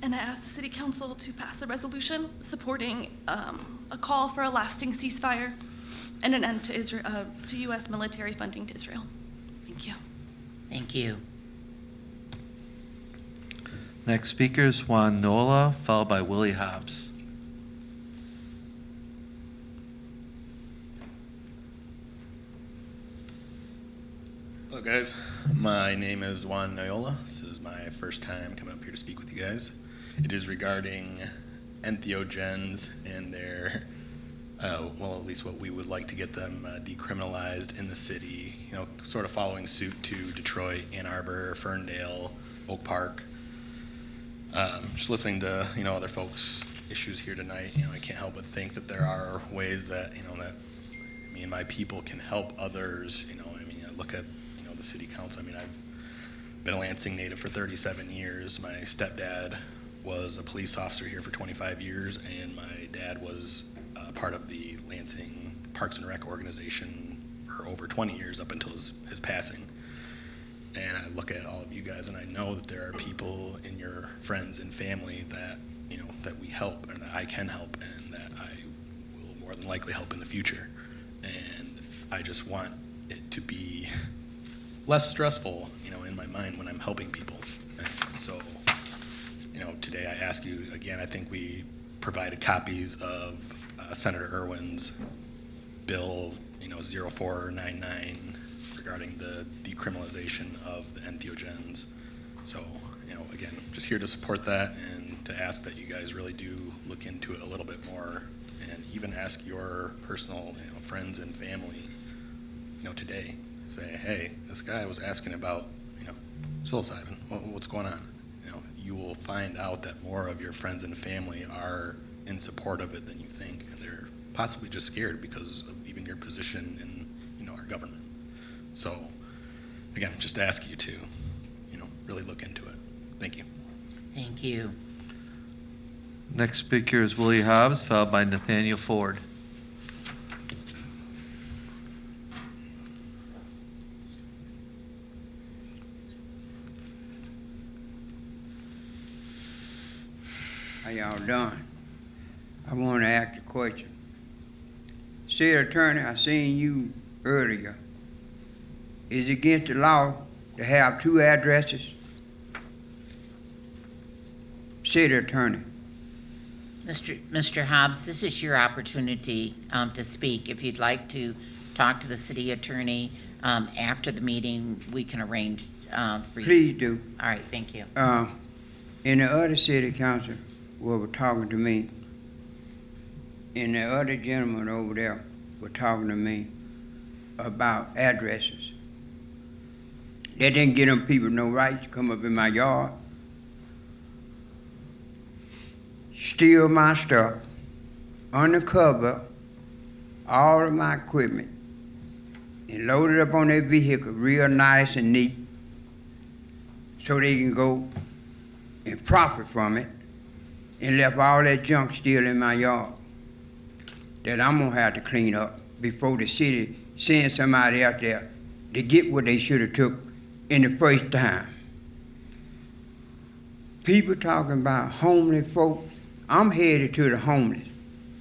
and I ask the City Council to pass a resolution supporting a call for a lasting ceasefire and an end to Israel, to U.S. military funding to Israel. Thank you. Thank you. Next speaker is Juan Nola, followed by Willie Hobbs. Hello guys, my name is Juan Noyola. This is my first time coming up here to speak with you guys. It is regarding entheogens and their, well, at least what we would like to get them decriminalized in the city, you know, sort of following suit to Detroit, Ann Arbor, Ferndale, Oak Park. Just listening to, you know, other folks' issues here tonight, you know, I can't help but think that there are ways that, you know, that me and my people can help others, you know, I mean, I look at, you know, the city council. I mean, I've been a Lansing native for 37 years. My stepdad was a police officer here for 25 years, and my dad was part of the Lansing Parks and Rec organization for over 20 years up until his passing. And I look at all of you guys, and I know that there are people in your friends and family that, you know, that we help, and that I can help, and that I will more than likely help in the future. And I just want it to be less stressful, you know, in my mind when I'm helping people. And so, you know, today I ask you again, I think we provided copies of Senator Irwin's bill, you know, 0499 regarding the decriminalization of the entheogens. So, you know, again, just here to support that and to ask that you guys really do look into it a little bit more, and even ask your personal, you know, friends and family, you know, today, say, hey, this guy was asking about, you know, psilocybin. What's going on? You know, you will find out that more of your friends and family are in support of it than you think, and they're possibly just scared because of even your position in, you know, our government. So, again, just ask you to, you know, really look into it. Thank you. Thank you. Next speaker is Willie Hobbs, followed by Nathaniel Ford. How y'all doing? I want to ask a question. City Attorney, I seen you earlier. Is it against the law to have two addresses? City Attorney. Mr. Hobbs, this is your opportunity to speak. If you'd like to talk to the city attorney after the meeting, we can arrange for you. Please do. All right, thank you. In the other city council were talking to me, and the other gentleman over there were talking to me about addresses. They didn't give them people no right to come up in my yard, steal my stuff, undercover all of my equipment, and load it up on their vehicle real nice and neat so they can go and profit from it, and left all that junk still in my yard that I'm gonna have to clean up before the city sends somebody out there to get what they should have took in the first time. People talking about homeless folk. I'm headed to the homeless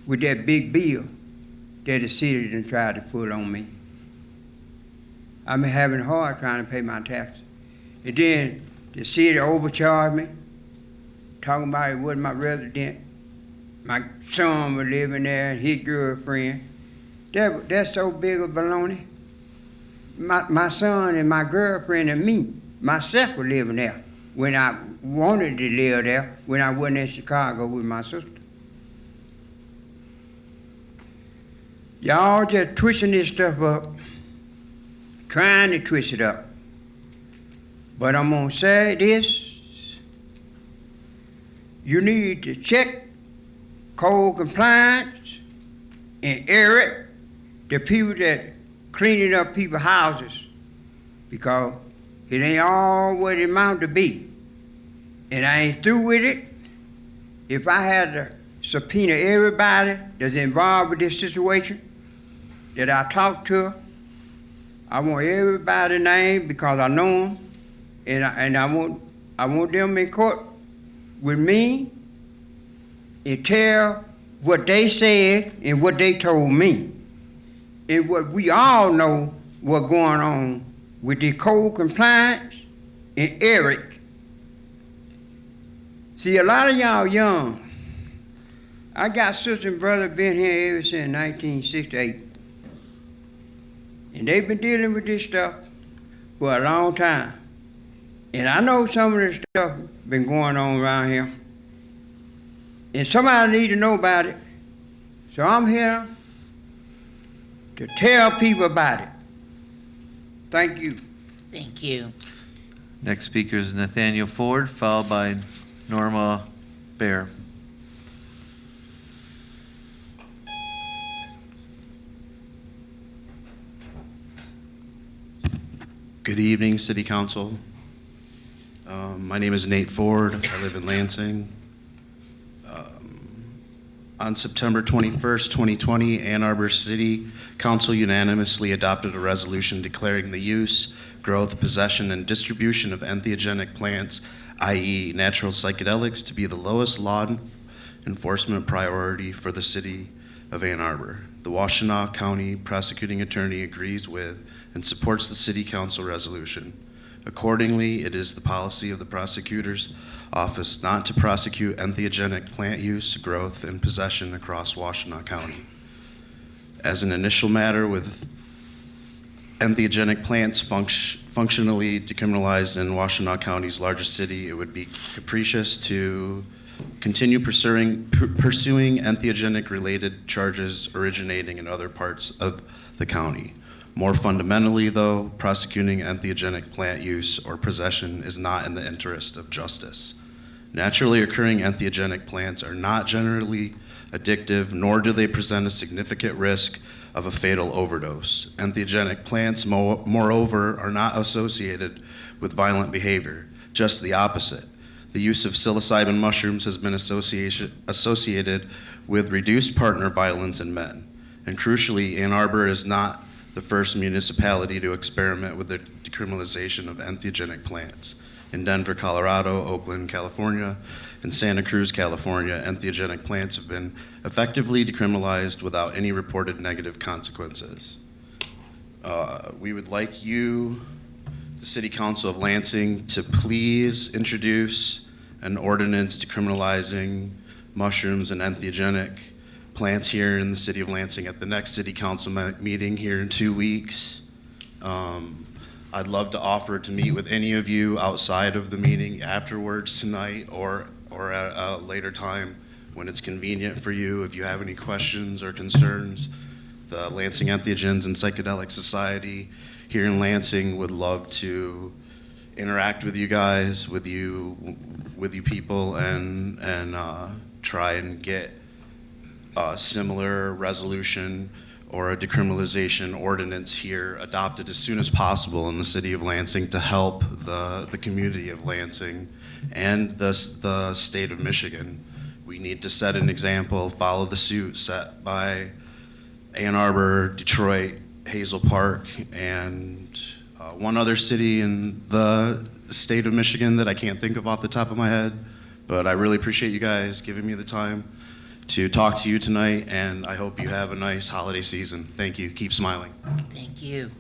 with that big bill that the city done tried to put on me. I've been having it hard trying to pay my taxes. And then the city overcharged me, talking about it wasn't my resident. My son was living there and his girlfriend. That's so big of baloney. My son and my girlfriend and me, myself, were living there when I wanted to live there, when I wasn't in Chicago with my sister. Y'all just twisting this stuff up, trying to twist it up. But I'm gonna say this, you need to check code compliance and Eric, the people that cleaning up people's houses, because it ain't all what it amount to be. And I ain't through with it. If I had to subpoena everybody that's involved with this situation that I talked to, I want everybody's name because I know them, and I want them in court with me and tell what they said and what they told me. And what we all know what's going on with the code compliance and Eric. See, a lot of y'all young. I got sister and brother been here ever since 1968. And they've been dealing with this stuff for a long time. And I know some of this stuff been going on around here. And somebody need to know about it. So I'm here to tell people about it. Thank you. Thank you. Next speaker is Nathaniel Ford, followed by Norma Bear. Good evening, City Council. My name is Nate Ford. I live in Lansing. On September 21st, 2020, Ann Arbor City Council unanimously adopted a resolution declaring the use, growth, possession, and distribution of entheogenic plants, i.e. natural psychedelics, to be the lowest law enforcement priority for the city of Ann Arbor. The Washtenaw County Prosecuting Attorney agrees with and supports the City Council resolution. Accordingly, it is the policy of the prosecutor's office not to prosecute entheogenic plant use, growth, and possession across Washtenaw County. As an initial matter, with entheogenic plants functionally decriminalized in Washtenaw County's largest city, it would be capricious to continue pursuing entheogenic-related charges originating in other parts of the county. More fundamentally, though, prosecuting entheogenic plant use or possession is not in the interest of justice. Naturally occurring entheogenic plants are not generally addictive, nor do they present a significant risk of a fatal overdose. Entheogenic plants, moreover, are not associated with violent behavior, just the opposite. The use of psilocybin mushrooms has been associated with reduced partner violence in men. And crucially, Ann Arbor is not the first municipality to experiment with the decriminalization of entheogenic plants. In Denver, Colorado, Oakland, California, and Santa Cruz, California, entheogenic plants have been effectively decriminalized without any reported negative consequences. We would like you, the City Council of Lansing, to please introduce an ordinance decriminalizing mushrooms and entheogenic plants here in the city of Lansing at the next city council meeting here in 2 weeks. I'd love to offer to meet with any of you outside of the meeting afterwards tonight or at a later time when it's convenient for you. If you have any questions or concerns, the Lansing Entheogens and Psychedelic Society here in Lansing would love to interact with you guys, with you people, and try and get a similar resolution or a decriminalization ordinance here adopted as soon as possible in the city of Lansing to help the community of Lansing and the state of Michigan. We need to set an example, follow the suit set by Ann Arbor, Detroit, Hazel Park, and one other city in the state of Michigan that I can't think of off the top of my head. But I really appreciate you guys giving me the time to talk to you tonight, and I hope you have a nice holiday season. Thank you. Keep smiling. Thank you.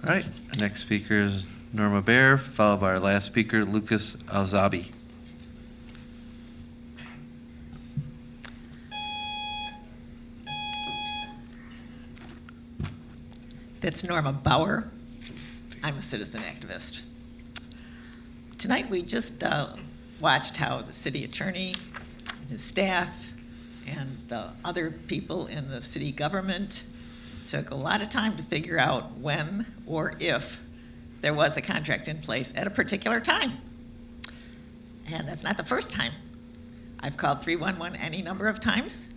All right, next speaker is Norma Bear, followed by our last speaker, Lucas Alzabi. That's Norma Bauer. I'm a citizen activist. Tonight we just watched how the city attorney, his staff, and the other people in the city government took a lot of time to figure out when or if there was a contract in place at a particular time. And that's not the first time. I've called 311 any number of times,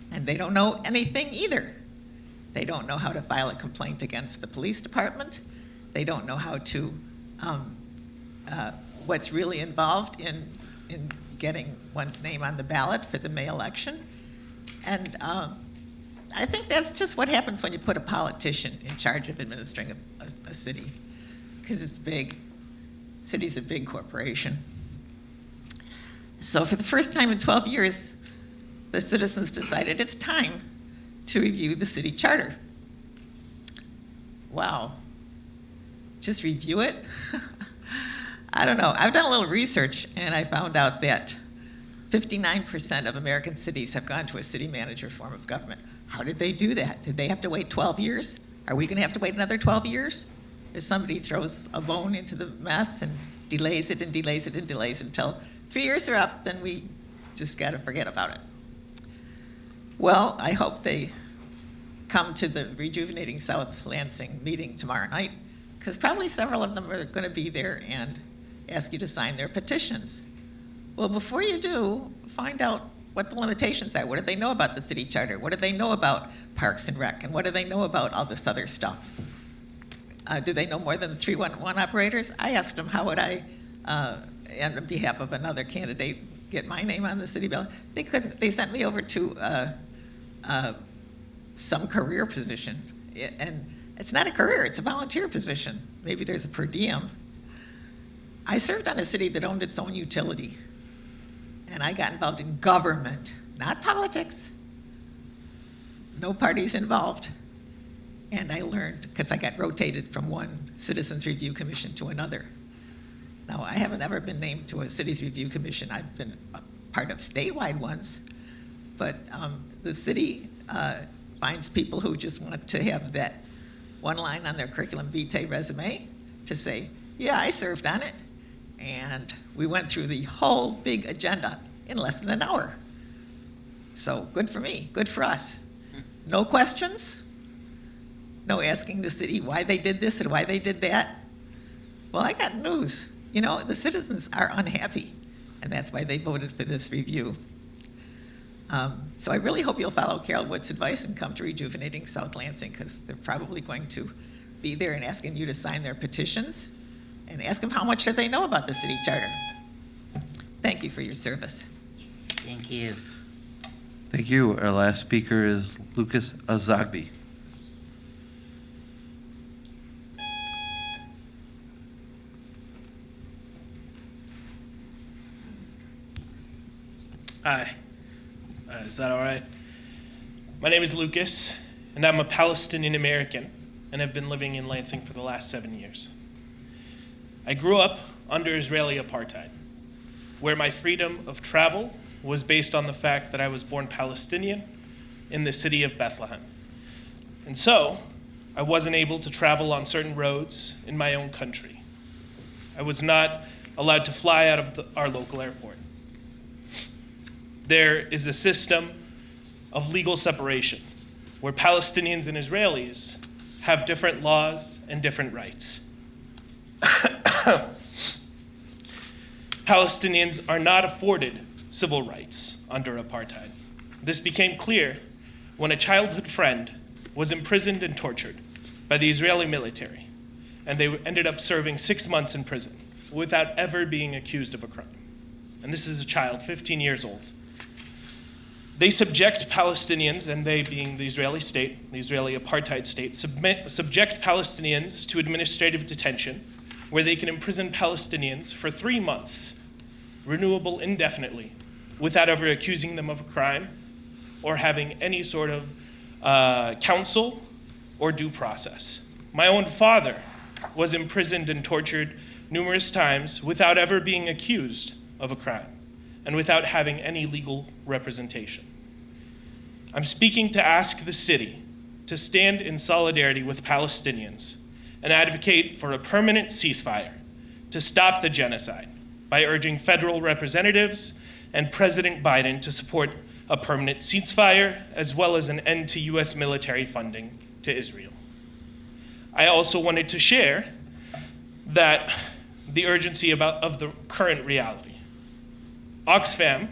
and they don't know anything either. They don't know how to file a complaint against the police department. They don't know how to, what's really involved in getting one's name on the ballot for the May election. And I think that's just what happens when you put a politician in charge of administering a city, because it's big. City's a big corporation. So for the first time in 12 years, the citizens decided it's time to review the city charter. Wow. Just review it? I don't know. I've done a little research, and I found out that 59% of American cities have gone to a city manager form of government. How did they do that? Did they have to wait 12 years? Are we going to have to wait another 12 years? If somebody throws a bone into the mess and delays it and delays it and delays it until 3 years are up, then we just got to forget about it. Well, I hope they come to the Rejuvenating South Lansing meeting tomorrow night, because probably several of them are going to be there and ask you to sign their petitions. Well, before you do, find out what the limitations are. What do they know about the city charter? What do they know about Parks and Rec? And what do they know about all this other stuff? Do they know more than the 311 operators? I asked them, how would I, on behalf of another candidate, get my name on the city ballot? They couldn't. They sent me over to some career position. And it's not a career, it's a volunteer position. Maybe there's a per diem. I served on a city that owned its own utility. And I got involved in government, not politics. No parties involved. And I learned, because I got rotated from one Citizens Review Commission to another. Now, I haven't ever been named to a Cities Review Commission. I've been a part of statewide ones. But the city finds people who just want to have that one line on their curriculum vitae resume to say, yeah, I served on it. And we went through the whole big agenda in less than an hour. So good for me, good for us. No questions, no asking the city why they did this and why they did that. Well, I got news. You know, the citizens are unhappy, and that's why they voted for this review. So I really hope you'll follow Carol Wood's advice and come to Rejuvenating South Lansing, because they're probably going to be there and asking you to sign their petitions. And ask them how much do they know about the city charter. Thank you for your service. Thank you. Thank you. Our last speaker is Lucas Azagbi. Hi. Is that all right? My name is Lucas, and I'm a Palestinian American, and have been living in Lansing for the last 7 years. I grew up under Israeli apartheid, where my freedom of travel was based on the fact that I was born Palestinian in the city of Bethlehem. And so, I wasn't able to travel on certain roads in my own country. I was not allowed to fly out of our local airport. There is a system of legal separation where Palestinians and Israelis have different laws and different rights. Palestinians are not afforded civil rights under apartheid. This became clear when a childhood friend was imprisoned and tortured by the Israeli military, and they ended up serving 6 months in prison without ever being accused of a crime. And this is a child, 15 years old. They subject Palestinians, and they being the Israeli state, the Israeli apartheid state, subject Palestinians to administrative detention, where they can imprison Palestinians for 3 months, renewable indefinitely, without ever accusing them of a crime or having any sort of counsel or due process. My own father was imprisoned and tortured numerous times without ever being accused of a crime and without having any legal representation. I'm speaking to ask the city to stand in solidarity with Palestinians and advocate for a permanent ceasefire to stop the genocide by urging federal representatives and President Biden to support a permanent ceasefire as well as an end to U.S. military funding to Israel. I also wanted to share that the urgency of the current reality. Oxfam,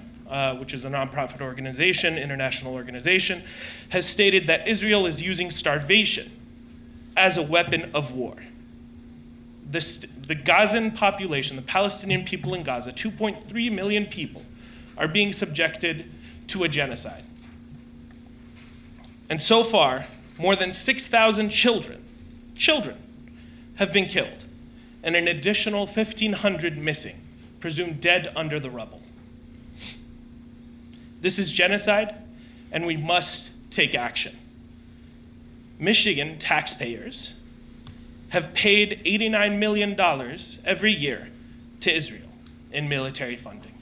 which is a nonprofit organization, international organization, has stated that Israel is using starvation as a weapon of war. The Gazan population, the Palestinian people in Gaza, 2.3 million people, are being subjected to a genocide. And so far, more than 6,000 children have been killed, and an additional 1,500 missing, presumed dead under the rubble. This is genocide, and we must take action. Michigan taxpayers have paid $89 million every year to Israel in military funding.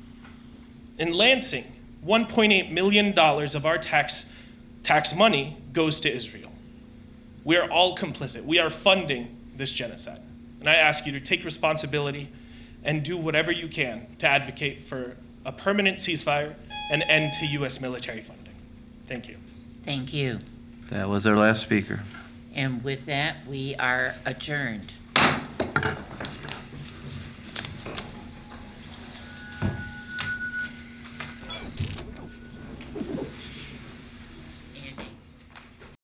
In Lansing, $1.8 million of our tax money goes to Israel. We are all complicit. We are funding this genocide. And I ask you to take responsibility and do whatever you can to advocate for a permanent ceasefire and end to U.S. military funding. Thank you. Thank you. That was our last speaker. And with that, we are adjourned.